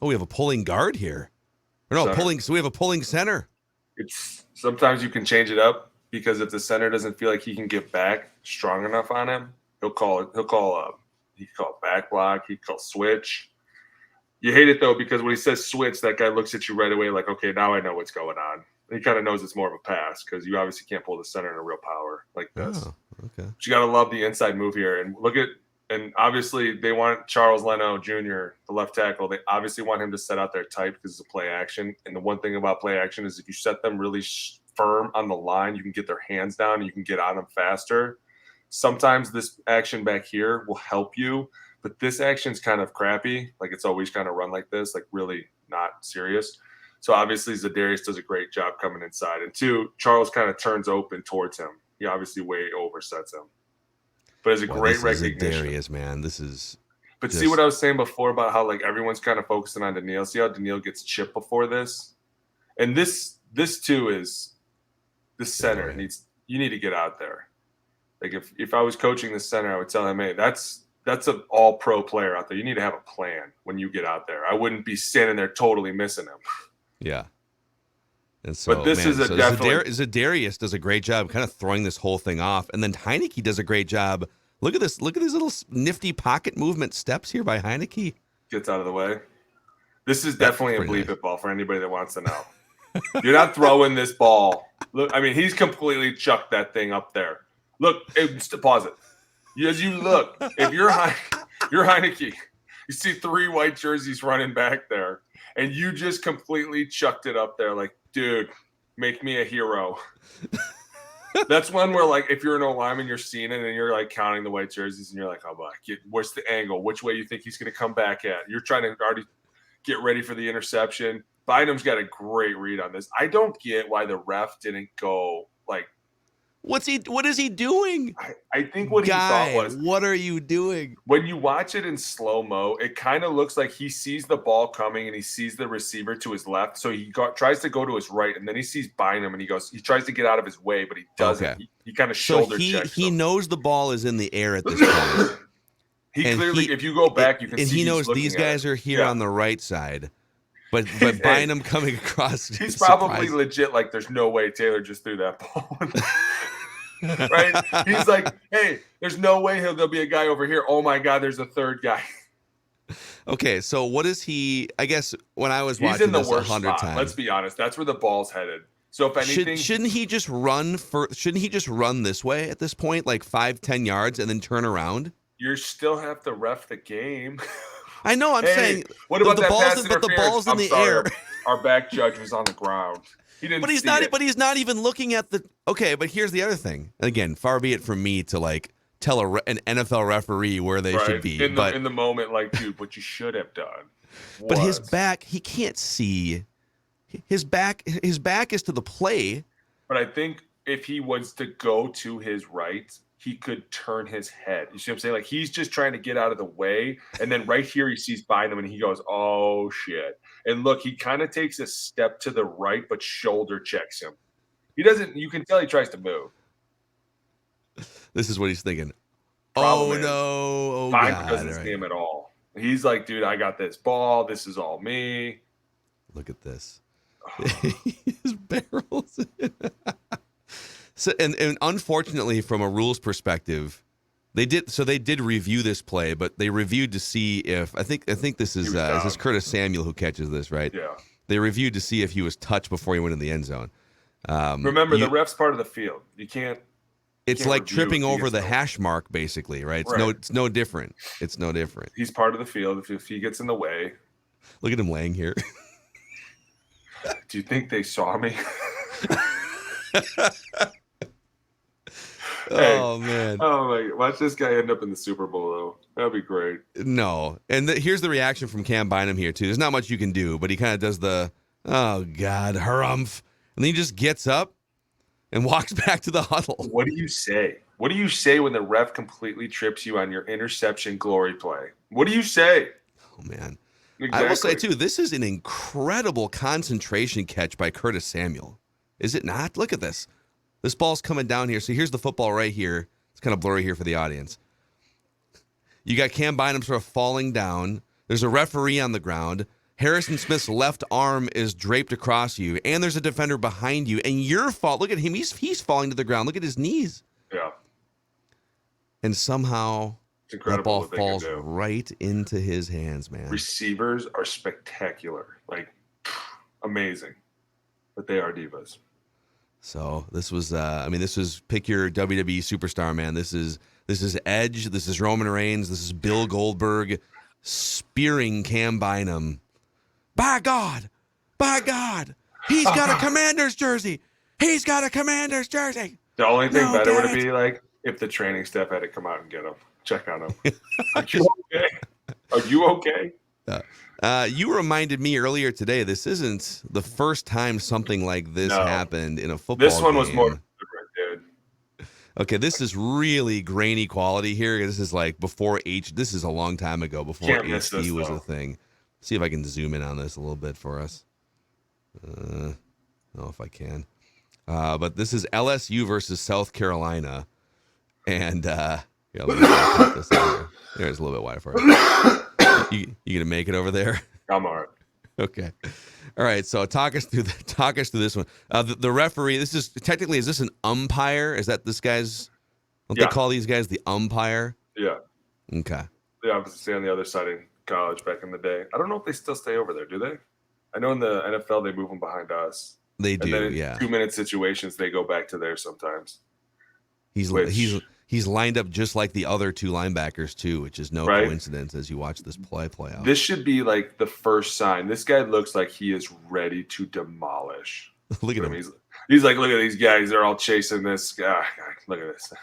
Oh, we have a pulling guard here. Or no, Center. so we have a pulling center. It's sometimes you can change it up because if the center doesn't feel like he can get back strong enough on him, he can call back block, he can call switch. You hate it though because when he says switch, that guy looks at you right away like, okay, now I know what's going on. He kind of knows it's more of a pass because you obviously can't pull the center in a real power like this. Oh, okay. But you got to love the inside move here. And obviously they want Charles Leno Jr., the left tackle. They obviously want him to set out there tight because it's a play action. And the one thing about play action is if you set them really firm on the line, you can get their hands down and you can get on them faster. Sometimes this action back here will help you, but this action's kind of crappy. Like it's always kind of run like this, like really not serious. So obviously Zadarius does a great job coming inside. And two, Charles kind of turns open towards him. He obviously way oversets him. But it's a great recognition. Zadarius, man. This is see what I was saying before about how everyone's kind of focusing on Danielle. See how Danielle gets chipped before this? And this too is the center you need to get out there. Like if I was coaching the center, I would tell him, hey, that's an all-pro player out there. You need to have a plan when you get out there. I wouldn't be standing there totally missing him. Yeah. And so, but this is a definitely Zadarius does a great job kind of throwing this whole thing off, and then Heineke does a great job. Look at this! Look at these little nifty pocket movement steps here by Heineke. Gets out of the way. This is definitely a bleep it ball for anybody that wants to know. You're not throwing this ball. Look, I mean, he's completely chucked that thing up there. Look, pause it. As you look, if you're Heineke, you see 3 white jerseys running back there, and you just completely chucked it up there like, dude, make me a hero. That's one where, if you're an O-lineman, you're seeing it, and you're, counting the white jerseys, and you're like, oh, where's the angle? Which way you think he's going to come back at? You're trying to already get ready for the interception. Bynum's got a great read on this. I don't get why the ref didn't go, what is he doing? I think what he thought was, what are you doing? When you watch it in slow-mo, it kind of looks like he sees the ball coming and he sees the receiver to his left. So he tries to go to his right, and then he sees Bynum and he tries to get out of his way, but he doesn't. Okay. He kind of shoulder checks. He knows the ball is in the air at this point. If you go back, you can see he knows these guys are here on the right side. But Bynum coming across. He's probably legit there's no way Taylor just threw that ball. Right? He's like, hey, there's no way there'll be a guy over here. Oh my God, there's a third guy. Okay, so what is he? I guess when I was watching this 100 times. Let's be honest. That's where the ball's headed. So if anything, shouldn't he just run this way at this point, 5-10 yards, and then turn around? You still have to ref the game. I know. I'm saying. What about the ball's in the air? Our back judge was on the ground. He didn't. But he's not even looking at the. Okay, but here's the other thing. Again, far be it from me to tell an NFL referee where they should be. In the moment, dude, what you should have done. But his back, he can't see. His back is to the play. But I think if he was to go to his right, he could turn his head. You see what I'm saying? He's just trying to get out of the way. And then right here, he sees Bynum and he goes, oh, shit. And look, he kind of takes a step to the right, but shoulder checks him. He doesn't – you can tell he tries to move. This is what he's thinking. Problem Oh, is, no. Oh, Bynum God. doesn't see him at all. He's like, dude, I got this ball. This is all me. Look at this. His barrels. So, and unfortunately, from a rules perspective, they did review this play, but they reviewed to see if I think this is this Curtis Samuel who catches this, right? Yeah. They reviewed to see if he was touched before he went in the end zone. Remember, the ref's part of the field. You can't. It's like tripping over the hash mark, basically, right? It's no different. It's no different. He's part of the field. If he gets in the way, look at him laying here. Do you think they saw me? Oh, man. Oh, my. Watch this guy end up in the Super Bowl, though. That'd be great. No. And here's the reaction from Cam Bynum here, too. There's not much you can do, but he kind of does the, oh, God, harumph. And then he just gets up and walks back to the huddle. What do you say? What do you say when the ref completely trips you on your interception glory play? What do you say? Oh, man. Exactly. I will say, too, this is an incredible concentration catch by Curtis Samuel. Is it not? Look at this. This ball's coming down here. So here's the football right here. It's kind of blurry here for the audience. You got Cam Bynum sort of falling down. There's a referee on the ground. Harrison Smith's left arm is draped across you, and there's a defender behind you. And your fault. Look at him. He's falling to the ground. Look at his knees. Yeah. And somehow that ball falls right into his hands, man. Receivers are spectacular. Like, amazing. But they are divas. So this was, this was pick your WWE superstar, man. This is Edge. This is Roman Reigns. This is Bill Goldberg spearing Cam Bynum. By God, he's got a Commander's jersey. He's got a Commander's jersey. The only thing better would be like if the training staff had to come out and get him, check on him. Are you okay? Are you okay? You reminded me earlier today, this isn't the first time something like this happened in a football game. This one was more different, dude. Okay, this is really grainy quality here. This is like before this is a long time ago, before HD was a thing. See if I can zoom in on this a little bit for us. I don't know if I can. But this is LSU versus South Carolina. And let me put this on here. There's a little bit wider for you. You gonna make it over there? I'm all right. Okay. All right. So talk us through this one. The referee. Is this an umpire? Is that this guy's? Don't they call these guys the umpire? Yeah. Okay. Yeah, I was on the other side in college back in the day. I don't know if they still stay over there. Do they? I know in the NFL they move them behind us. They do. And then in yeah. 2-minute situations they go back to there sometimes. He's lined up just like the other two linebackers too, which is no coincidence as you watch this play out. This should be like the first sign. This guy looks like he is ready to demolish. Look at him. He's like, look at these guys. They're all chasing this guy. Look at this.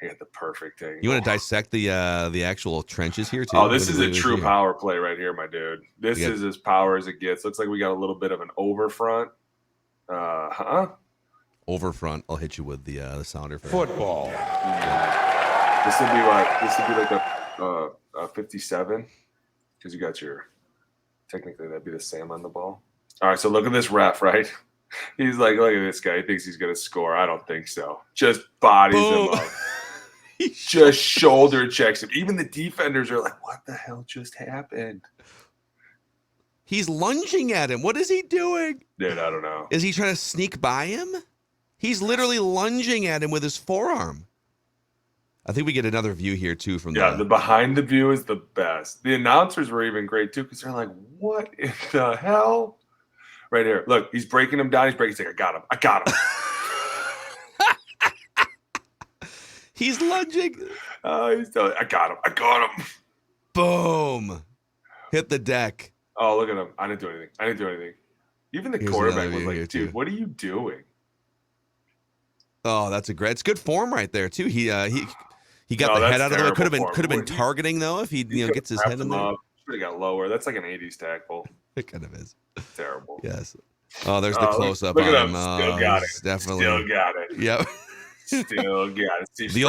I got the perfect thing. You want to dissect the actual trenches here too? Oh, this is a true power play right here, my dude. This is as power as it gets. Looks like we got a little bit of an over front. Over front. I'll hit you with the sounder for football. This would be like a 57 because you got technically that'd be the Sam on the ball. All right, so look at this ref, right? He's like, look at this guy. He thinks he's gonna score. I don't think so. Just bodies him up. Just shoulder checks him. Even the defenders are like, what the hell just happened? He's lunging at him. What is he doing? Dude, I don't know. Is he trying to sneak by him? He's literally lunging at him with his forearm. I think we get another view here, too, from the behind the view is the best. The announcers were even great, too, because they're like, what in the hell? Right here. Look, he's breaking him down. He's like, I got him. He's lunging. He's telling, I got him. Boom. Hit the deck. Oh, look at him. I didn't do anything. Even the quarterback was like, dude, what are you doing? Oh, it's good form right there, too. He got the head out of the way. Could have been targeting, though, if he gets his head in there. Should have got lower. That's like an 80s tackle. It kind of is. Terrible. Yes. Oh, there's the close-up on him. Still got it. Definitely. Still got it. Yep. Still got it. Steve the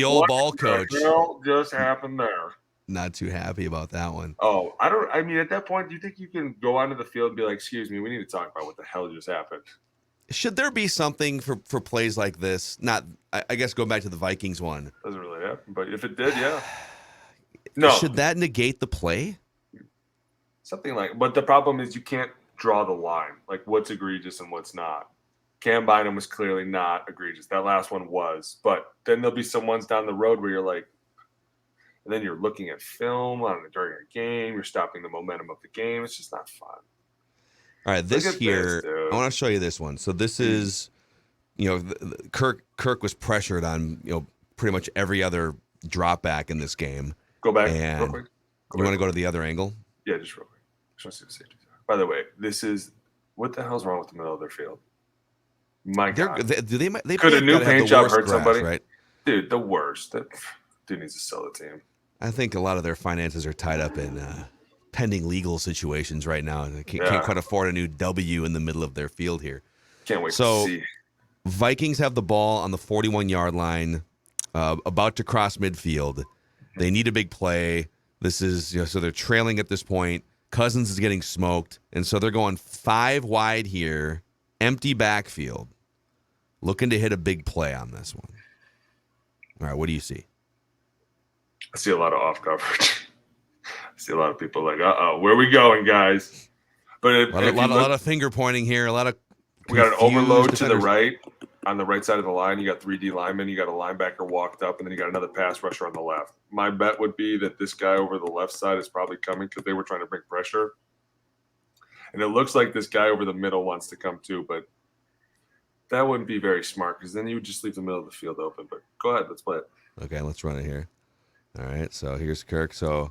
old ball coach. What the hell just happened there? Not too happy about that one. Oh, I mean, at that point, do you think you can go onto the field and be like, excuse me, we need to talk about what the hell just happened? Should there be something for plays like this? Not, I guess, going back to the Vikings one. Doesn't really happen, but if it did, yeah. No. Should that negate the play? Something like, but the problem is you can't draw the line, like what's egregious and what's not. Cam Bynum was clearly not egregious. That last one was, but then there'll be some ones down the road where you're like, and then you're looking at film on during a game, you're stopping the momentum of the game. It's just not fun. All right, this here, I want to show you this one. So this is, Kirk was pressured on, pretty much every other drop back in this game. Go back and real quick. You want to go to the other angle? Yeah, just real quick. Just want to see the safety. By the way, this is what the hell's wrong with the middle of their field? My God, they could a new paint job hurt somebody? Right, dude, the worst. That dude needs to sell the team. I think a lot of their finances are tied up in pending legal situations right now. They can't quite afford a new W in the middle of their field here. Can't wait to see. Vikings have the ball on the 41-yard line, about to cross midfield. They need a big play. This is, so they're trailing at this point. Cousins is getting smoked, and so they're going 5 wide here, empty backfield, looking to hit a big play on this one. All right, what do you see? I see a lot of off coverage. I see a lot of people like, where are we going, guys? But a lot of finger pointing here. A lot of we got an overload to the right. On the right side of the line, you got 3D linemen. You got a linebacker walked up, and then you got another pass rusher on the left. My bet would be that this guy over the left side is probably coming because they were trying to bring pressure. And it looks like this guy over the middle wants to come too, but that wouldn't be very smart because then you would just leave the middle of the field open. But go ahead, let's play it. Okay, let's run it here. All right, so here's Kirk. So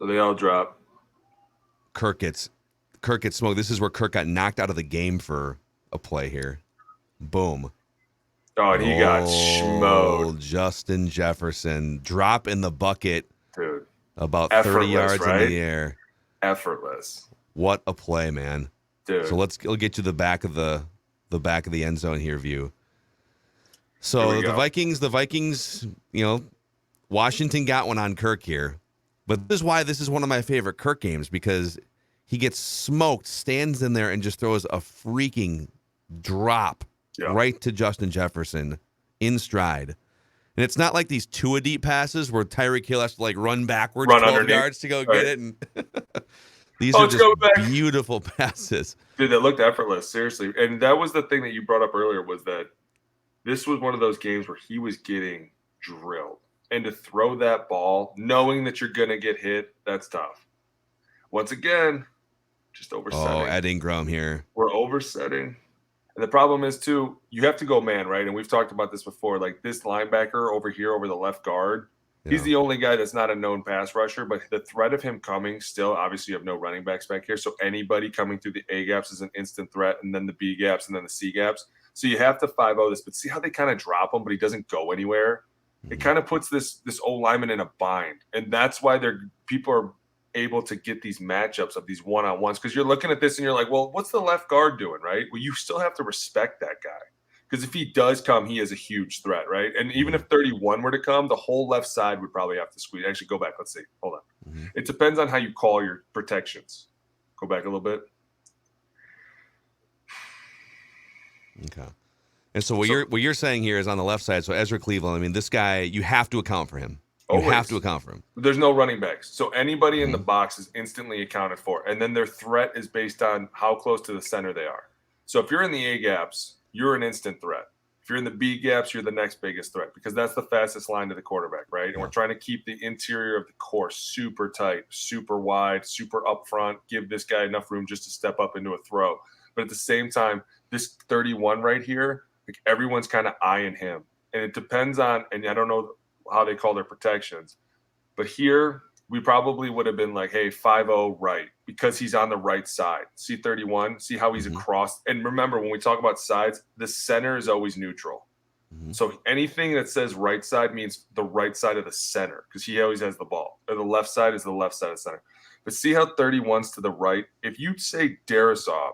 they all drop. Kirk gets smoked. This is where Kirk got knocked out of the game for a play here. Boom. Oh, and he got smoked. Justin Jefferson, drop in the bucket. Dude. About 30 yards in the air. Effortless. What a play, man. Dude. So we'll get to the back of the end zone here view. So the Vikings, Washington got one on Kirk here. But this is why this is one of my favorite Kirk games, because he gets smoked, stands in there, and just throws a freaking drop right to Justin Jefferson in stride. And it's not like these two deep passes where Tyreek Hill has to run backwards 12 yards to go get it. And these are just beautiful passes. Dude, that looked effortless, seriously. And that was the thing that you brought up earlier, was that this was one of those games where he was getting drilled. And to throw that ball, knowing that you're going to get hit, that's tough. Once again, just oversetting. Oh, Ed Ingram here. We're oversetting. And the problem is, too, you have to go man, right? And we've talked about this before. Like this linebacker over here over the left guard, he's the only guy that's not a known pass rusher. But the threat of him coming still, obviously, you have no running backs back here. So anybody coming through the A gaps is an instant threat, and then the B gaps, and then the C gaps. So you have to 5-0 this. But see how they kind of drop him, but he doesn't go anywhere? It kind of puts this old lineman in a bind. And that's why people are able to get these matchups of these one-on-ones, because you're looking at this and you're like, well, what's the left guard doing, right? Well, you still have to respect that guy, because if he does come, he is a huge threat, right? And even if 31 were to come, the whole left side would probably have to squeeze. Actually, go back. Let's see. Hold on. It depends on how you call your protections. Go back a little bit. Okay. And so what you're saying here is on the left side. So Ezra Cleveland, I mean, this guy, you have to account for him. You have to account for him. There's no running backs. So anybody in the box is instantly accounted for. And then their threat is based on how close to the center they are. So if you're in the A gaps, you're an instant threat. If you're in the B gaps, you're the next biggest threat, because that's the fastest line to the quarterback, right? And we're trying to keep the interior of the course super tight, super wide, super up front, give this guy enough room just to step up into a throw. But at the same time, this 31 right here, like everyone's kind of eyeing him. And it depends on, and I don't know how they call their protections, but here we probably would have been like, hey, 5-0 right, because he's on the right side. See 31, see how he's across. And remember, when we talk about sides, the center is always neutral. So anything that says right side means the right side of the center, because he always has the ball. Or the left side is the left side of the center. But see how 31's to the right? If you say Darrisaw,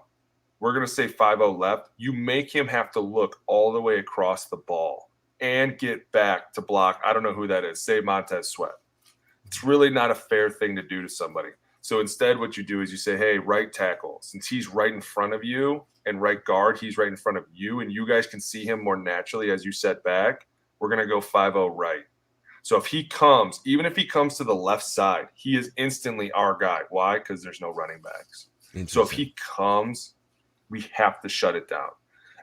we're going to say 5-0 left, you make him have to look all the way across the ball and get back to block. I don't know who that is. Say Montez Sweat. It's really not a fair thing to do to somebody. So instead, what you do is you say, hey, right tackle, since he's right in front of you, and right guard, he's right in front of you, and you guys can see him more naturally as you set back, we're going to go 5-0 right. So if he comes, even if he comes to the left side, he is instantly our guy. Why? Because there's no running backs. So if he comes, we have to shut it down.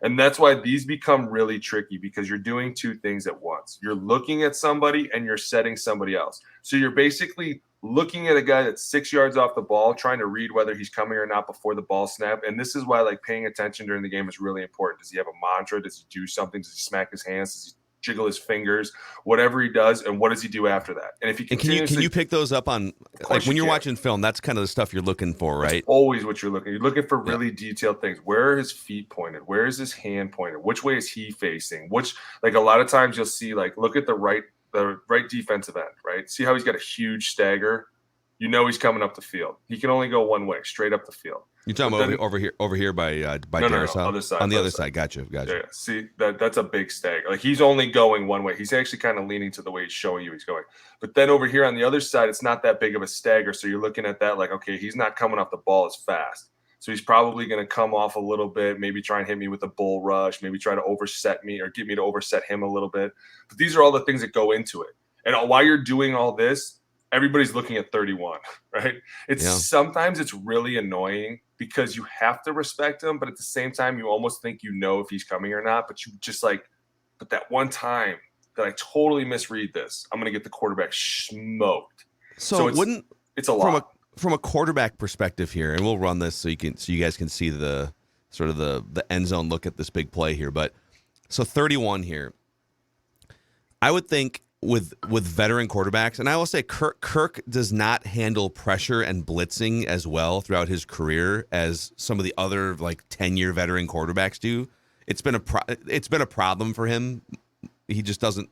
And that's why these become really tricky, because you're doing two things at once. You're looking at somebody and you're setting somebody else. So you're basically looking at a guy that's 6 yards off the ball, trying to read whether he's coming or not before the ball snap. And this is why like paying attention during the game is really important. Does he have a mantra? Does he do something? Does he smack his hands? Does he jiggle his fingers? Whatever he does, and what does he do after that? And if he continues, can you pick those up on, like, when you're watching film? That's kind of the stuff you're looking for, right? That's always what you're looking. You're looking for really detailed things. Where are his feet pointed? Where is his hand pointed? Which way is he facing? Which, like, a lot of times you'll see, like, look at the right defensive end, right? See how he's got a huge stagger. You know he's coming up the field. He can only go one way, straight up the field. You're talking about over here by Darrisaw? No, other side. On the other side. Gotcha. Yeah. See, that's a big stagger. Like, he's only going one way. He's actually kind of leaning to the way he's showing you he's going. But then over here on the other side, it's not that big of a stagger. So you're looking at that like, okay, he's not coming off the ball as fast. So he's probably going to come off a little bit, maybe try and hit me with a bull rush, maybe try to overset me or get me to overset him a little bit. But these are all the things that go into it. And while you're doing all this, everybody's looking at 31, right? Sometimes it's really annoying because you have to respect him, but at the same time, you almost think you know if he's coming or not. But you just but that one time that I totally misread this, I'm going to get the quarterback smoked. So it's a lot from a quarterback perspective here, and we'll run this so you guys can see the sort of the end zone look at this big play here. But so 31 here, I would think. With veteran quarterbacks, and I will say Kirk does not handle pressure and blitzing as well throughout his career as some of the other like 10-year veteran quarterbacks do. It's been a problem for him. He just doesn't,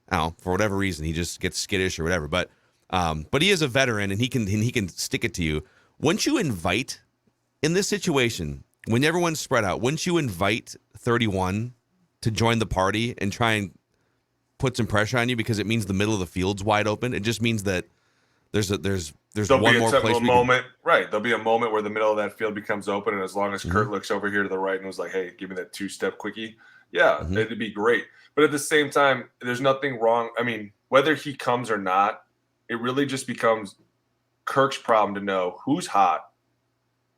I don't know, for whatever reason, he just gets skittish or whatever. But he is a veteran and he can stick it to you. Wouldn't you invite in this situation when everyone's spread out? Wouldn't you invite 31 to join the party and try and put some pressure on you, because it means the middle of the field's wide open? It just means that there's one more place. Right. There'll be a moment where the middle of that field becomes open, and as long as Kurt looks over here to the right and was like, "Hey, give me that two-step quickie," it'd be great. But at the same time, there's nothing wrong. I mean, whether he comes or not, it really just becomes Kirk's problem to know who's hot,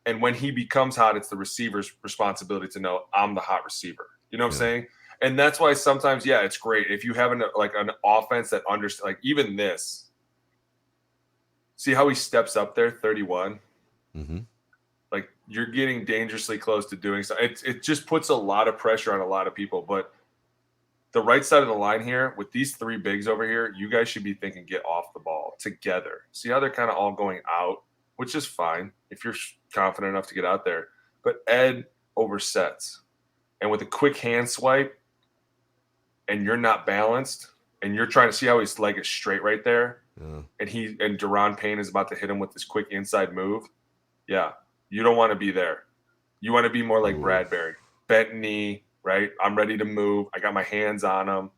and when he becomes hot, it's the receiver's responsibility to know I'm the hot receiver. You know what I'm saying? And that's why sometimes, it's great if you have an offense that understands, like even this. See how he steps up there, 31? Mm-hmm. Like, you're getting dangerously close to doing so. It just puts a lot of pressure on a lot of people. But the right side of the line here, with these three bigs over here, you guys should be thinking get off the ball together. See how they're kind of all going out, which is fine if you're confident enough to get out there. But Ed oversets. And with a quick hand swipe, and you're not balanced, and you're trying to see how his leg is straight right there, and Daron Payne is about to hit him with this quick inside move. Yeah, you don't want to be there. You want to be more like Bradbury, bent knee, right? I'm ready to move. I got my hands on him.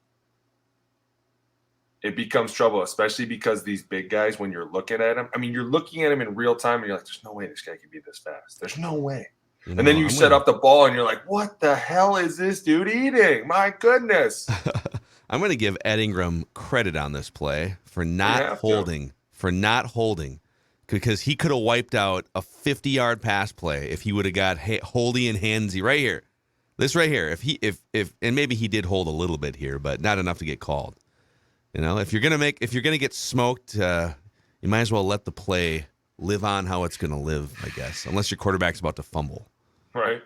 It becomes trouble, especially because these big guys, when you're looking at him, I mean, you're looking at him in real time, and you're like, "There's no way this guy can be this fast. There's no way." And then you set up the ball, and you're like, what the hell is this dude eating? My goodness. I'm going to give Ed Ingram credit on this play for not holding, because he could have wiped out a 50-yard pass play if he would have got Holdy and Hansy right here. This right here. If and maybe he did hold a little bit here, but not enough to get called. You know, if you're going to get smoked, you might as well let the play live on how it's going to live, I guess, unless your quarterback's about to fumble. Right.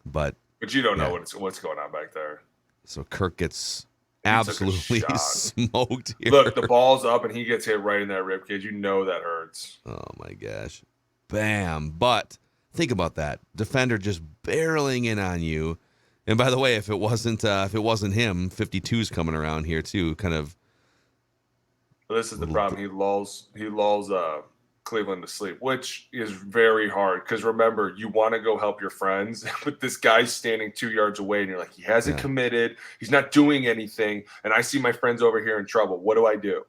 But you don't know what's going on back there. So Kirk gets absolutely smoked here. Look, the ball's up and he gets hit right in that rib cage. You know that hurts. Oh my gosh. Bam. But think about that. Defender just barreling in on you. And by the way, if it wasn't him, 52's coming around here too, kind of. Well, this is the problem. He lulls Cleveland to sleep, which is very hard because remember, you want to go help your friends, but this guy's standing 2 yards away and you're like, he hasn't committed, he's not doing anything, and I see my friends over here in trouble. What do I do?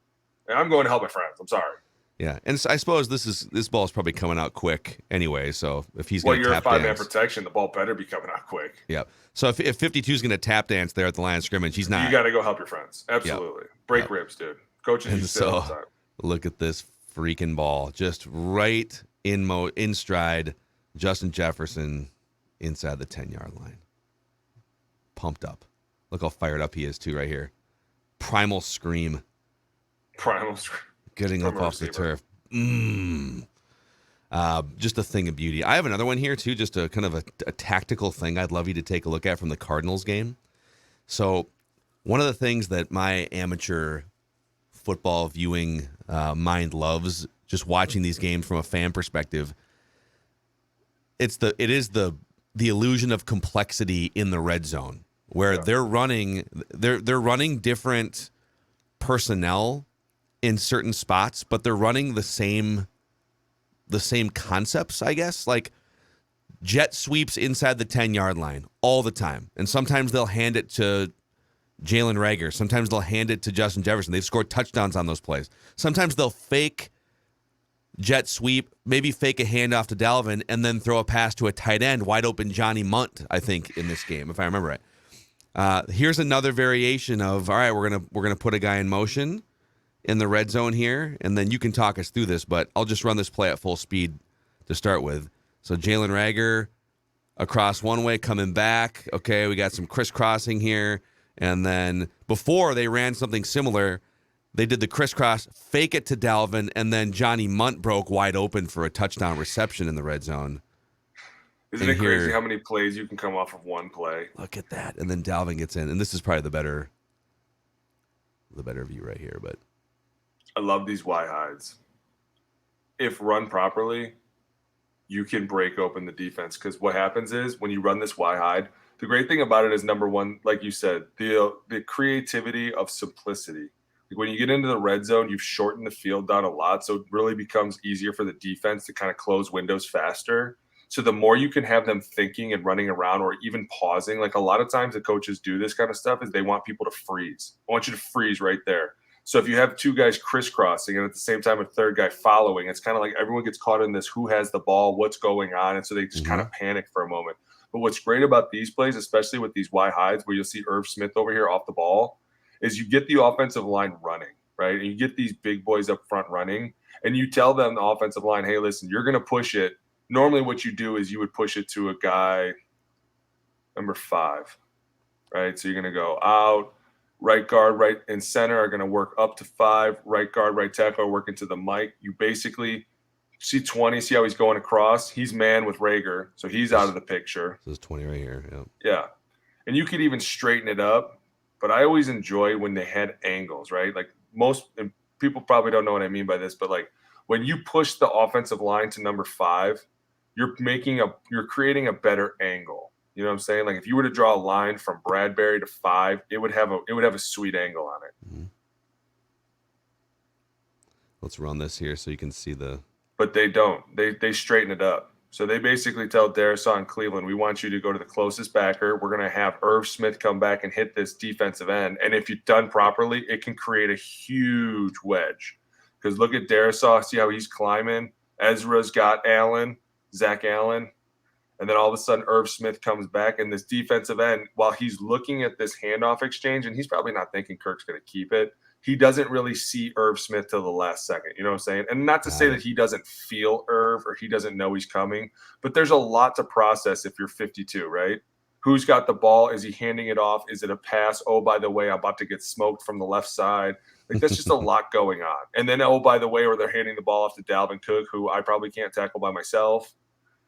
And I'm going to help my friends. I'm sorry. Yeah, and I suppose this ball is probably coming out quick anyway. So if he's going to you're tap 5-man dance, protection, the ball better be coming out quick. yeah. So if 52 is going to tap dance there at the line of scrimmage, he's not. You got to go help your friends. Absolutely, break ribs, dude. Coaches And use it all the so time. look at this freaking ball, just right in stride. Justin Jefferson inside the 10-yard line, pumped up. Look how fired up he is too, right here. Primal scream. Getting up off the turf. Just a thing of beauty. I have another one here too, just a kind of a tactical thing I'd love you to take a look at from the Cardinals game. So one of the things that my amateur football viewing mind loves, just watching these games from a fan perspective, it is the illusion of complexity in the red zone, where they're running different personnel in certain spots, but they're running the same concepts, I guess. Like jet sweeps inside the 10-yard line all the time. And sometimes they'll hand it to Jalen Reagor. Sometimes they'll hand it to Justin Jefferson. They've scored touchdowns on those plays. Sometimes they'll fake jet sweep, maybe fake a handoff to Dalvin, and then throw a pass to a tight end, wide open Johnny Munt, I think, in this game, if I remember right. Here's another variation of, all right, we're gonna put a guy in motion in the red zone here, and then you can talk us through this, but I'll just run this play at full speed to start with. So Jalen Reagor across one way, coming back. Okay, we got some crisscrossing here. And then before they ran something similar, they did the crisscross, fake it to Dalvin, and then Johnny Munt broke wide open for a touchdown reception in the red zone. Isn't it crazy how many plays you can come off of one play? Look at that. And then Dalvin gets in. And this is probably the better view right here, but I love these Y hides. If run properly, you can break open the defense, because what happens is when you run this Y hide, the great thing about it is, number one, like you said, the creativity of simplicity. Like when you get into the red zone, you've shortened the field down a lot, so it really becomes easier for the defense to kind of close windows faster. So the more you can have them thinking and running around or even pausing, like a lot of times the coaches do this kind of stuff, is they want people to freeze. I want you to freeze right there. So if you have two guys crisscrossing and at the same time a third guy following, it's kind of like everyone gets caught in this, who has the ball, what's going on, and so they just kind of panic for a moment. But what's great about these plays, especially with these Y hides where you'll see Irv Smith over here off the ball, is you get the offensive line running, right? And you get these big boys up front running, and you tell them, the offensive line, hey, listen, you're going to push it. Normally what you do is you would push it to a guy, number 5, right? So you're going to go out, right guard, right and center are going to work up to 5, right guard, right tackle are working to the mic. You basically see 20, see how he's going across. He's man with Reagor, so he's out of the picture. This is 20 right here. Yeah. Yeah. And you could even straighten it up, but I always enjoy when they had angles, right? Like most, and people probably don't know what I mean by this, but like when you push the offensive line to number 5, you're creating a better angle. You know what I'm saying? Like if you were to draw a line from Bradbury to 5, it would have a sweet angle on it. Mm-hmm. Let's run this here so you can see the. But they don't. They straighten it up. So they basically tell Darisaw and Cleveland, we want you to go to the closest backer. We're going to have Irv Smith come back and hit this defensive end. And if you've done properly, it can create a huge wedge. Because look at Darisaw. See how he's climbing? Ezra's got Zach Allen. And then all of a sudden, Irv Smith comes back. And this defensive end, while he's looking at this handoff exchange, and he's probably not thinking Kirk's going to keep it, he doesn't really see Irv Smith till the last second. You know what I'm saying? And not to say that he doesn't feel Irv or he doesn't know he's coming, but there's a lot to process if you're 52, right? Who's got the ball? Is he handing it off? Is it a pass? Oh, by the way, I'm about to get smoked from the left side. Like, that's just a lot going on. And then, oh, by the way, or they're handing the ball off to Dalvin Cook, who I probably can't tackle by myself.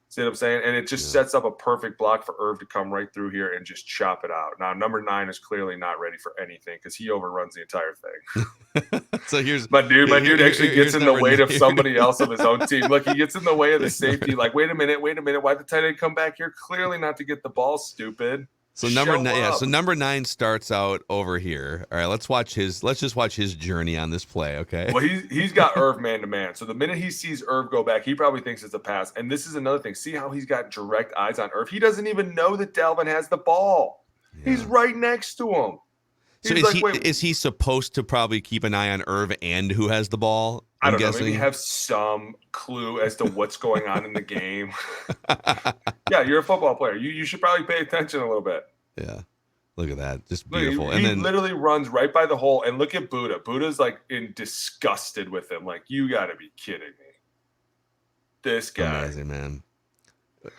See what I'm saying? And it just sets up a perfect block for Irv to come right through here and just chop it out. Now, number 9 is clearly not ready for anything because he overruns the entire thing. So here's my dude actually gets in the way of somebody else of his own team. Look, he gets in the way of the safety. Like, wait a minute. Why'd the tight end come back here? Clearly not to get the ball, stupid. So number 9, so number 9 starts out over here. All right, let's just watch his journey on this play, okay? Well, he's got Irv man to man. So the minute he sees Irv go back, he probably thinks it's a pass. And this is another thing. See how he's got direct eyes on Irv? He doesn't even know that Dalvin has the ball. Yeah. He's right next to him. So is he supposed to probably keep an eye on Irv and who has the ball? I don't know. Maybe have some clue as to what's going on in the game. Yeah, you're a football player. You should probably pay attention a little bit. Yeah. Look at that. Just beautiful. Look, he literally runs right by the hole. And look at Buddha. Buddha's like disgusted with him. Like, you got to be kidding me. This guy. Amazing, man.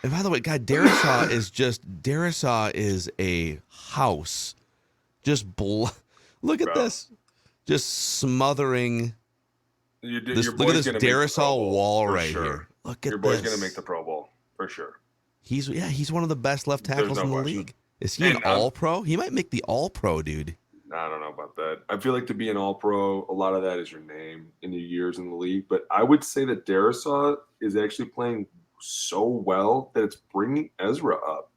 And by the way, God, Darisaw is a house. Just look at this. Just smothering. Look at this Darisaw wall right here. Look at your boy's going to make the Pro Bowl for sure. He's one of the best left tackles in the league. Is he an All-Pro? He might make the All-Pro, dude. I don't know about that. I feel like to be an All-Pro, a lot of that is your name and your years in the league. But I would say that Darisaw is actually playing so well that it's bringing Ezra up.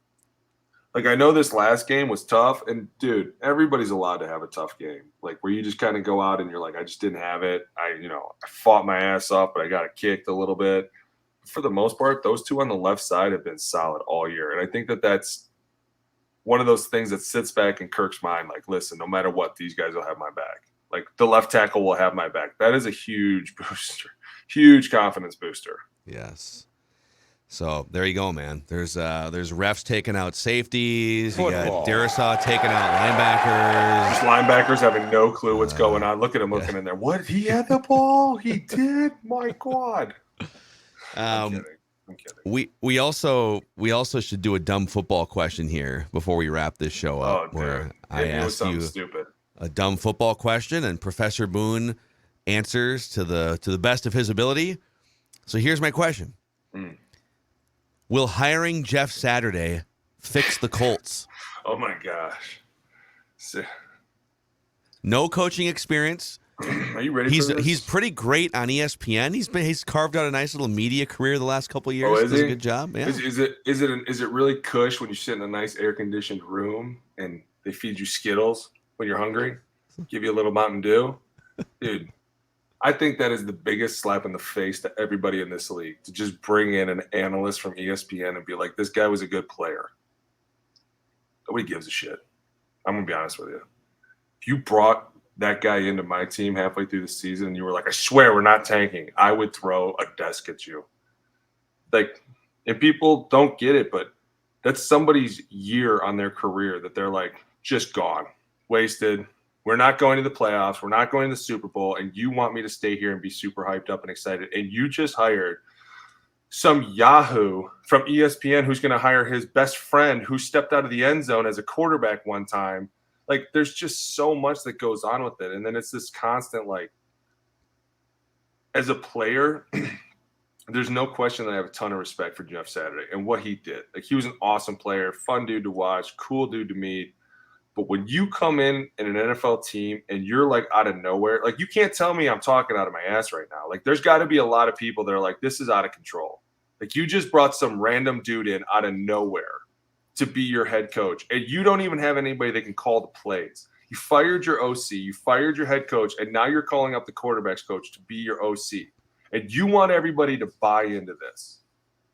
Like, I know this last game was tough, and dude, everybody's allowed to have a tough game. Like, where you just kind of go out and you're like, I just didn't have it. I fought my ass off, but I got kicked a little bit. For the most part, those two on the left side have been solid all year. And I think that that's one of those things that sits back in Kirk's mind. Like, listen, no matter what, these guys will have my back. Like, the left tackle will have my back. That is a huge booster, huge confidence booster. Yes. So there you go, man. There's refs taking out safeties. You got Darisaw taking out linebackers. Just linebackers having no clue what's going on. Look at him looking in there. What? He had the ball? He did? My God. I'm kidding. We also should do a dumb football question here before we wrap this show up. Where I ask you stupid. A dumb football question, and Professor Boone answers to the best of his ability. So here's my question. Will hiring Jeff Saturday fix the Colts? Oh, my gosh. No coaching experience. Are you ready for this? He's pretty great on ESPN. He's carved out a nice little media career the last couple of years. Oh, is Does he? a good job. Yeah. Is it really cush when you sit in a nice air-conditioned room and they feed you Skittles when you're hungry? Give you a little Mountain Dew? Dude, I think that is the biggest slap in the face to everybody in this league, to just bring in an analyst from ESPN and be like, this guy was a good player. Nobody gives a shit. I'm going to be honest with you. If you brought that guy into my team halfway through the season and you were like, I swear we're not tanking, I would throw a desk at you. Like, and people don't get it, but that's somebody's year on their career that they're like, just gone, wasted. We're not going to the playoffs. We're not going to the Super Bowl. And you want me to stay here and be super hyped up and excited. And you just hired some Yahoo from ESPN who's going to hire his best friend who stepped out of the end zone as a quarterback one time. Like, there's just so much that goes on with it. And then it's this constant, like, as a player, there's no question that I have a ton of respect for Jeff Saturday and what he did. Like, he was an awesome player, fun dude to watch, cool dude to meet. But when you come in an NFL team and you're like out of nowhere, like, you can't tell me I'm talking out of my ass right now. Like, there's got to be a lot of people that are like, this is out of control. Like, you just brought some random dude in out of nowhere to be your head coach. And you don't even have anybody that can call the plays. You fired your OC, you fired your head coach, and now you're calling up the quarterback's coach to be your OC. And you want everybody to buy into this.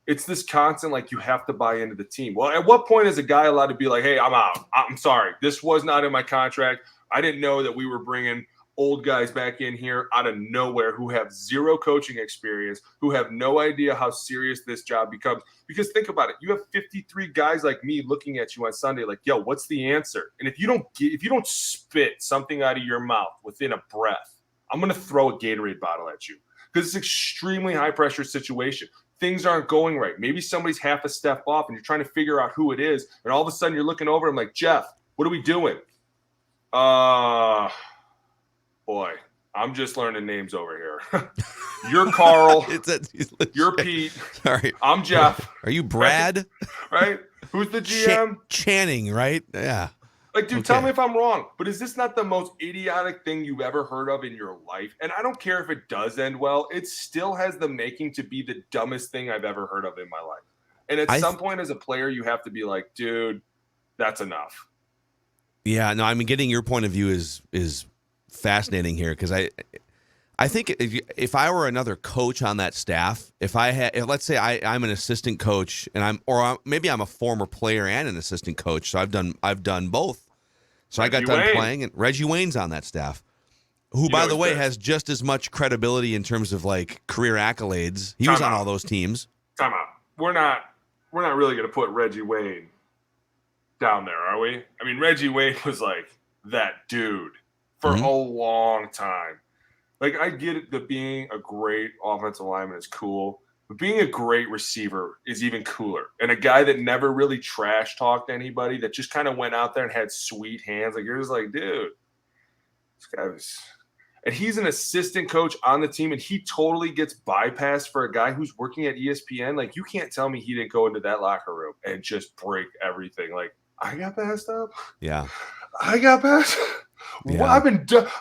It's this constant, like, you have to buy into the team. Well, at what point is a guy allowed to be like, hey, I'm out. I'm sorry. This was not in my contract. I didn't know that we were bringing old guys back in here out of nowhere who have zero coaching experience, who have no idea how serious this job becomes. Because think about it. You have 53 guys like me looking at you on Sunday like, yo, what's the answer? And if you don't spit something out of your mouth within a breath, I'm going to throw a Gatorade bottle at you. Because it's an extremely high-pressure situation. Things aren't going right. Maybe somebody's half a step off and you're trying to figure out who it is. And all of a sudden you're looking over and like, Jeff, what are we doing? Boy, I'm just learning names over here. You're Carl. You're Pete. Sorry. I'm Jeff. Are you Brad? Right? Who's the GM? Channing, right? Yeah. Like, dude, tell me if I'm wrong, but is this not the most idiotic thing you've ever heard of in your life? And I don't care if it does end well. It still has the making to be the dumbest thing I've ever heard of in my life. And at some point as a player, you have to be like, dude, that's enough. Yeah, no, I mean, getting your point of view is fascinating here because I think if I were another coach on that staff, if let's say I'm an assistant coach and maybe I'm a former player and an assistant coach, so I've done both. So I got done playing, and Reggie Wayne's on that staff, who, by the way, has just as much credibility in terms of like career accolades. He was on all those teams. Time out. We're not really going to put Reggie Wayne down there, are we? I mean, Reggie Wayne was like that dude for a long time. Like, I get it that being a great offensive lineman is cool, but being a great receiver is even cooler. And a guy that never really trash talked anybody, that just kind of went out there and had sweet hands. Like, you're just like, dude, this guy was. And he's an assistant coach on the team, and he totally gets bypassed for a guy who's working at ESPN. Like, you can't tell me he didn't go into that locker room and just break everything. Like, I got passed up. Yeah. I got passed. Yeah. Well,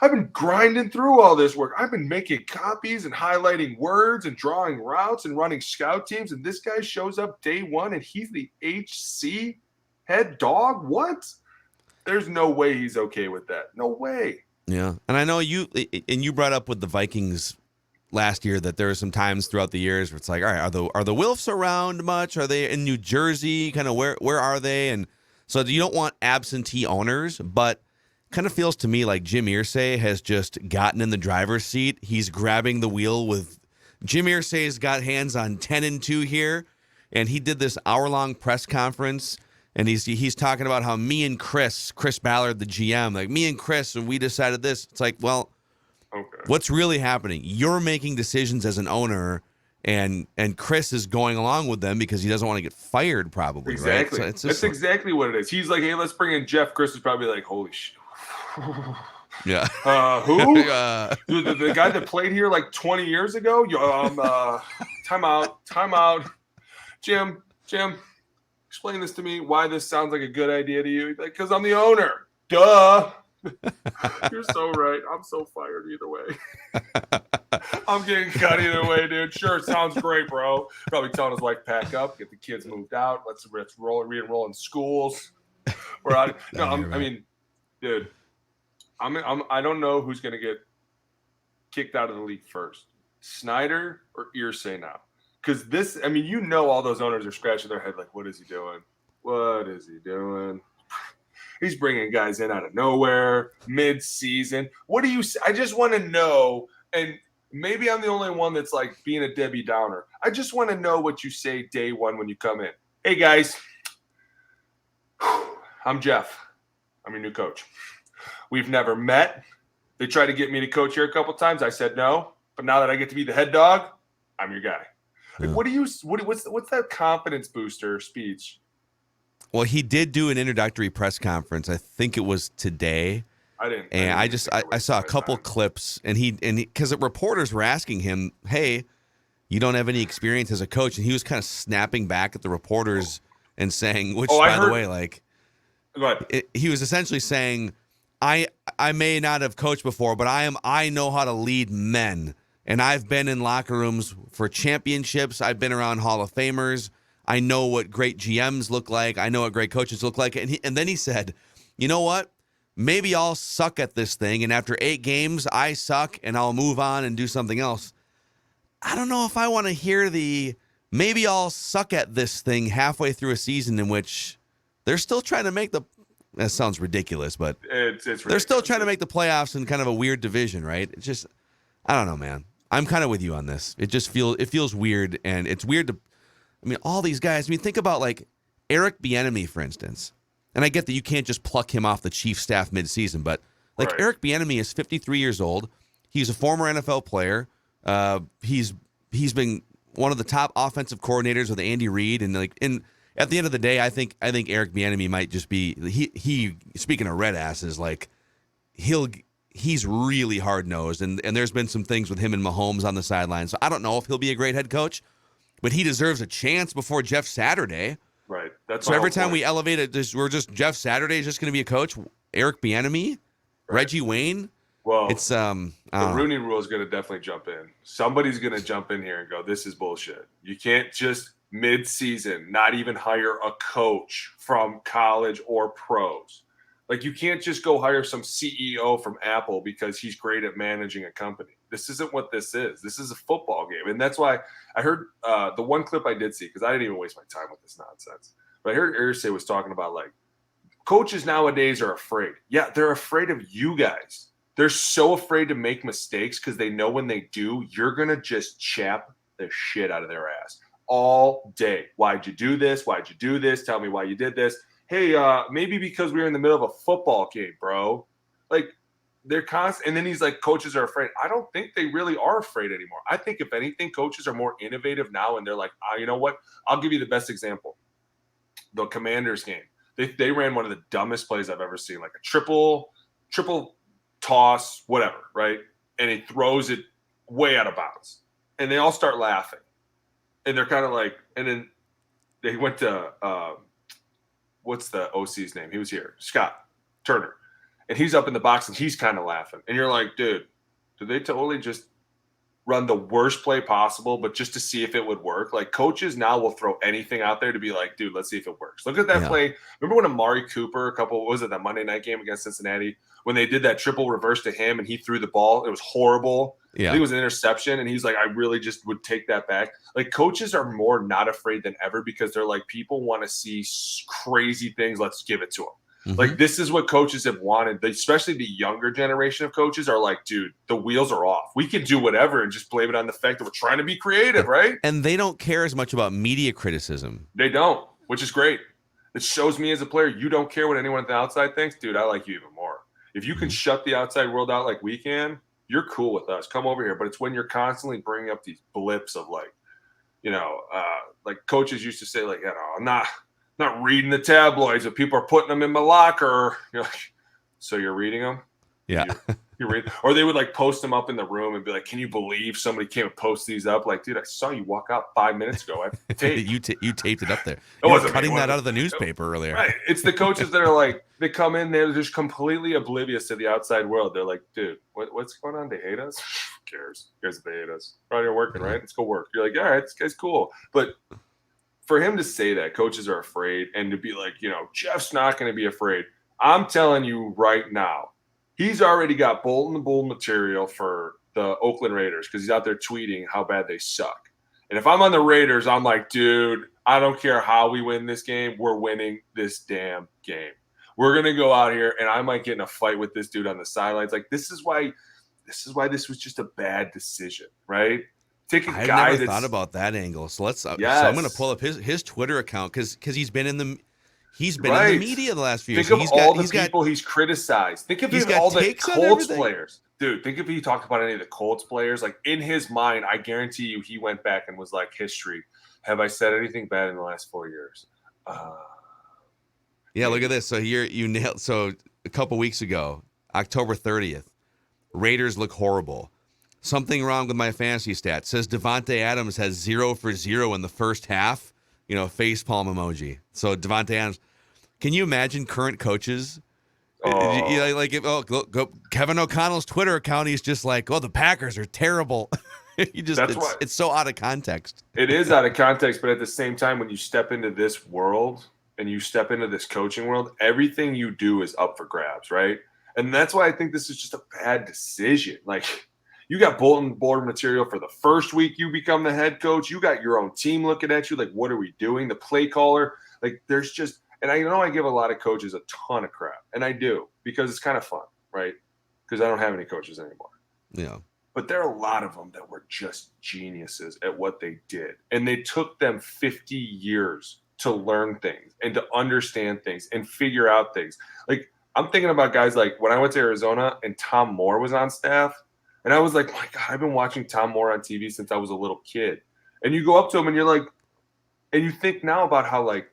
I've been grinding through all this work. I've been making copies and highlighting words and drawing routes and running scout teams. And this guy shows up day one and he's the HC head dog. What? There's no way he's okay with that. No way. Yeah. And I know you brought up with the Vikings last year that there are some times throughout the years where it's like, all right, are the Wilfs around much? Are they in New Jersey? Kind of where are they? And so you don't want absentee owners, but kind of feels to me like Jim Irsay has just gotten in the driver's seat. He's grabbing the wheel with Jim Irsay's got hands on 10-2 here, and he did this hour-long press conference, and he's talking about how me and Chris Ballard, the GM, like me and Chris, and we decided this. It's like, well, okay, what's really happening? You're making decisions as an owner, and Chris is going along with them because he doesn't want to get fired, probably. Exactly. Right? So that's exactly what it is. He's like, hey, let's bring in Jeff. Chris is probably like, holy shit. Yeah. Who? The guy that played here like 20 years ago? Time out. Jim, explain this to me. Why this sounds like a good idea to you? Like, because I'm the owner. Duh. You're so right. I'm so fired either way. I'm getting cut either way, dude. Sure, sounds great, bro. Probably telling his wife, pack up, get the kids moved out. Let's re-enroll in schools. We're out. No, I mean, dude, I don't know who's going to get kicked out of the league first, Snyder or Irsay now. Because this, I mean, all those owners are scratching their head like, what is he doing? What is he doing? He's bringing guys in out of nowhere, mid-season. What do you – I just want to know, and maybe I'm the only one that's like being a Debbie Downer. I just want to know what you say day one when you come in. Hey, guys, I'm Jeff. I'm your new coach. We've never met. They tried to get me to coach here a couple times. I said no. But now that I get to be the head dog, I'm your guy. Like, what's that confidence booster speech? Well, he did do an introductory press conference. I think it was today. I saw a couple clips, and because reporters were asking him, "Hey, you don't have any experience as a coach," and he was kind of snapping back at the reporters and saying, "Which, by the way, like, he was essentially saying, I may not have coached before, but I know how to lead men, and I've been in locker rooms for championships. I've been around Hall of Famers. I know what great GMs look like. I know what great coaches look like." And then he said, "You know what? Maybe I'll suck at this thing, and after 8 games, I suck, and I'll move on and do something else." I don't know if I want to hear the maybe I'll suck at this thing halfway through a season in which they're still trying to make the – that sounds ridiculous, but it's ridiculous. They're still trying to make the playoffs in kind of a weird division, right? It's just – I don't know, man. I'm kind of with you on this. It feels weird, and it's weird to – I mean, all these guys. I mean, think about like Eric Bieniemy, for instance. And I get that you can't just pluck him off the Chiefs staff midseason, but like right. Eric Bieniemy is 53 years old. He's a former NFL player. He's been one of the top offensive coordinators with Andy Reid, and at the end of the day, I think Eric Bieniemy might just be he. Speaking of red asses, like he's really hard nosed, and there's been some things with him and Mahomes on the sidelines. So I don't know if he'll be a great head coach. But he deserves a chance before Jeff Saturday. Right. That's so every time we elevate it, we're just Jeff Saturday is just going to be a coach. Eric Bieniemy, right. Reggie Wayne. Well, it's the Rooney Rule is going to definitely jump in. Somebody's going to jump in here and go, "This is bullshit. You can't just mid-season not even hire a coach from college or pros. Like, you can't just go hire some CEO from Apple because he's great at managing a company. This isn't what this is. This is a football game." And that's why I heard the one clip I did see, because I didn't even waste my time with this nonsense. But I heard Irsay was talking about, like, coaches nowadays are afraid. Yeah, they're afraid of you guys. They're so afraid to make mistakes because they know when they do, you're going to just chap the shit out of their ass all day. Why'd you do this? Why'd you do this? Tell me why you did this. Hey, maybe because we were in the middle of a football game, bro. Like, they're constant. And then he's like, coaches are afraid. I don't think they really are afraid anymore. I think, if anything, coaches are more innovative now, and they're like, you know what? I'll give you the best example. The Commanders game. They ran one of the dumbest plays I've ever seen, like a triple toss, whatever, right? And he throws it way out of bounds. And they all start laughing. And they're kind of like, and then they went to, what's the OC's name? He was here, Scott Turner. And he's up in the box and he's kind of laughing. And you're like, dude, did they totally just run the worst play possible, but just to see if it would work? Like, coaches now will throw anything out there to be like, dude, let's see if it works. Look at that play. Remember when Amari Cooper, that Monday night game against Cincinnati, when they did that triple reverse to him and he threw the ball? It was horrible. Yeah. I think it was an interception. And he's like, I really just would take that back. Like, coaches are more not afraid than ever because they're like, people want to see crazy things. Let's give it to them. Mm-hmm. Like, this is what coaches have wanted. Especially the younger generation of coaches are like, dude, the wheels are off. We can do whatever and just blame it on the fact that we're trying to be creative, right? And they don't care as much about media criticism. They don't, which is great. It shows me as a player, you don't care what anyone at the outside thinks. Dude, I like you even more. If you can shut the outside world out like we can, you're cool with us. Come over here. But it's when you're constantly bringing up these blips of like, like coaches used to say, like, I'm not reading the tabloids, but people are putting them in my locker. You're like, so you're reading them? Yeah. You read, or they would like post them up in the room and be like, can you believe somebody came and post these up? Like, dude, I saw you walk out 5 minutes ago. I taped. you taped it up there. You were cutting that out of the newspaper earlier. Right. It's the coaches that are like, they come in, they're just completely oblivious to the outside world. They're like, dude, what's going on? They hate us? Who cares? Who cares if they hate us? Probably you're working, right? Let's go work. You're like, all right, this guy's cool. But for him to say that coaches are afraid and to be like, Jeff's not going to be afraid. I'm telling you right now, he's already got bulletin board material for the Oakland Raiders because he's out there tweeting how bad they suck. And if I'm on the Raiders, I'm like, dude, I don't care how we win this game. We're winning this damn game. We're going to go out here and I might get in a fight with this dude on the sidelines. Like, this is why this was just a bad decision, right? I've never thought about that angle. So so I'm going to pull up his Twitter account because he's been in the in the media the last few years. Think of all the people he's criticized. Think of all the Colts players. Dude, think if he talked about any of the Colts players. Like, in his mind, I guarantee you he went back and was like, history. Have I said anything bad in the last 4 years? Yeah, look at this. So here you nailed. So a couple weeks ago, October 30th, Raiders look horrible. Something wrong with my fantasy stats. Says Devontae Adams has 0 for 0 in the first half. Facepalm emoji. So Devontae Adams. Can you imagine current coaches? Kevin O'Connell's Twitter account, he's just like, the Packers are terrible. It's so out of context. It is out of context, but at the same time, when you step into this world and you step into this coaching world, everything you do is up for grabs, right? And that's why I think this is just a bad decision. Like, you got bulletin board material for the first week you become the head coach. You got your own team looking at you like, what are we doing? The play caller, like, there's just – and I know I give a lot of coaches a ton of crap, and I do because it's kind of fun, right? Because I don't have any coaches anymore. Yeah. But there are a lot of them that were just geniuses at what they did, and they took them 50 years to learn things and to understand things and figure out things. Like, I'm thinking about guys like when I went to Arizona and Tom Moore was on staff, and I was like, my God, I've been watching Tom Moore on TV since I was a little kid. And you go up to him and you're like, and you think now about how, like,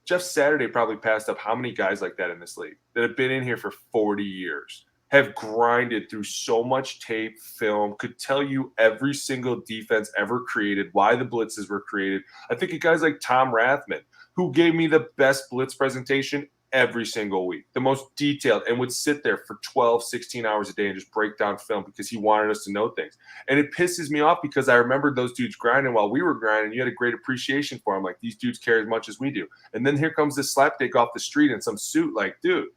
Jeff Saturday probably passed up how many guys like that in this league that have been in here for 40 years, have grinded through so much tape, film, could tell you every single defense ever created, why the blitzes were created. I think of guys like Tom Rathman, who gave me the best blitz presentation every single week, the most detailed, and would sit there for 12, 16 hours a day and just break down film because he wanted us to know things. And it pisses me off because I remembered those dudes grinding while we were grinding. You had a great appreciation for them. Like, these dudes care as much as we do. And then here comes this slapdick off the street in some suit. Like, dude,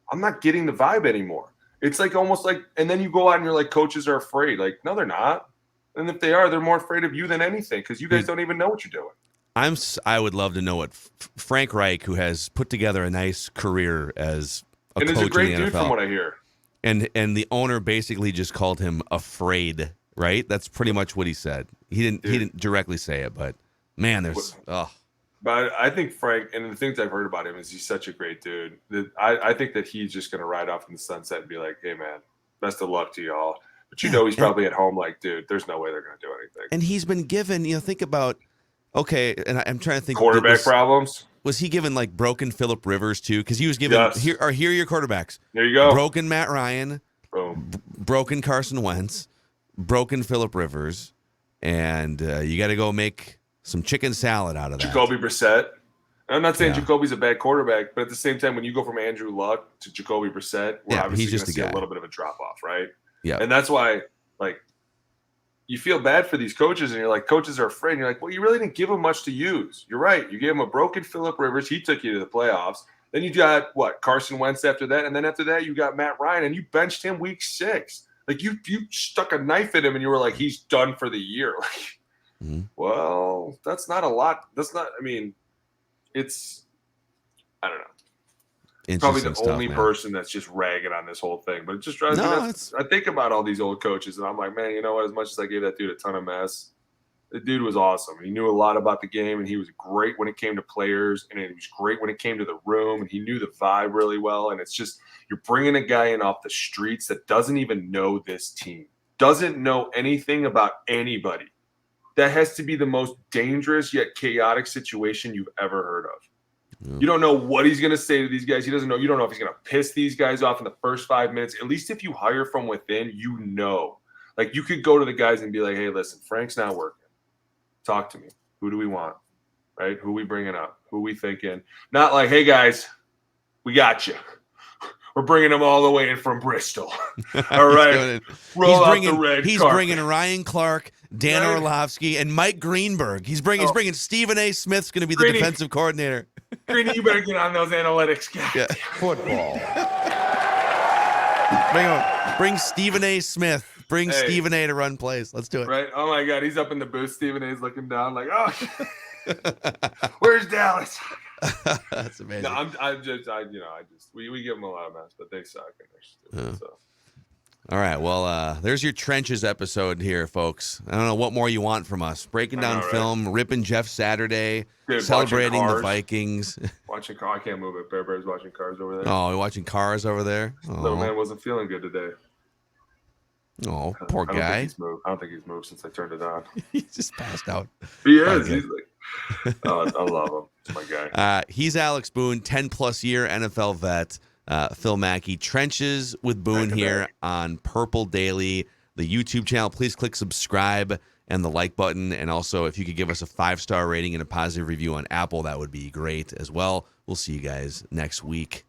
I'm not getting the vibe anymore. It's like almost like, and then you go out and you're like, coaches are afraid. Like, no, they're not. And if they are, they're more afraid of you than anything because you guys don't even know what you're doing. I would love to know what Frank Reich, who has put together a nice career as a and coach he's a great in the dude NFL, from what I hear. and the owner basically just called him afraid. Right? That's pretty much what he said. He didn't directly say it, but man, there's But I think Frank, and the things I've heard about him is he's such a great dude. That I think that he's just going to ride off in the sunset and be like, "Hey, man, best of luck to y'all." But he's probably at home like, "Dude, there's no way they're going to do anything." And he's been given, think about, okay, and I'm trying to think. Quarterback problems. Was he given like broken Phillip Rivers too? Because he was given here are your quarterbacks. There you go. Broken Matt Ryan. Boom. Broken Carson Wentz. Broken Phillip Rivers, and you got to go make some chicken salad out of that. Jacoby Brissett. I'm not saying Jacoby's a bad quarterback, but at the same time, when you go from Andrew Luck to Jacoby Brissett, we're obviously going to see a little bit of a drop off, right? Yeah. And that's why, like, you feel bad for these coaches, and you're like, coaches are afraid. And you're like, well, you really didn't give them much to use. You're right. You gave him a broken Phillip Rivers. He took you to the playoffs. Then you got, Carson Wentz after that. And then after that, you got Matt Ryan, and you benched him week 6. Like, you stuck a knife in him, and you were like, he's done for the year. Like, well, that's not a lot. That's not – I mean, it's – I don't know. Probably the only person that's just ragging on this whole thing. But it just drives me nuts. I think about all these old coaches, and I'm like, man, you know what? As much as I gave that dude a ton of mess, the dude was awesome. He knew a lot about the game, and he was great when it came to players, and he was great when it came to the room, and he knew the vibe really well. And it's just – you're bringing a guy in off the streets that doesn't even know this team, doesn't know anything about anybody. That has to be the most dangerous yet chaotic situation you've ever heard of. Yeah. You don't know what he's going to say to these guys. You don't know if he's going to piss these guys off in the first 5 minutes. At least if you hire from within, Like, you could go to the guys and be like, hey, listen, Frank's not working. Talk to me. Who do we want? Right? Who we bringing up? Who we thinking? Not like, hey, guys, we got you. We're bringing him all the way in from Bristol. All right. He's bringing Ryan Clark, Dan Orlovsky, and Mike Greenberg. He's bringing Stephen A. Smith's going to be the defensive coordinator. Greeny, you better get on those analytics, guys. Yeah. Football. Bring Stephen A. Smith. Bring Stephen A. to run plays. Let's do it. Right? Oh, my God. He's up in the booth. Stephen A.'s looking down like, oh, where's Dallas? That's amazing. No, we give them a lot of mess, but they suck and they're stupid. So. All right, well, there's your trenches episode here, folks. I don't know what more you want from us. Breaking down film, ripping Jeff Saturday, celebrating the Vikings. Watching cars. I can't move it. Bear's watching cars over there. Oh, you're watching cars over there? Little man wasn't feeling good today. Oh, poor guy. I don't think he's moved since I turned it on. He just passed out. He is. He's like, I love him. It's my guy. He's Alex Boone, 10-plus year NFL vet. Phil Mackey, Trenches with Boone here on Purple Daily, the YouTube channel. Please click subscribe and the like button. And also, if you could give us a 5-star rating and a positive review on Apple, that would be great as well. We'll see you guys next week.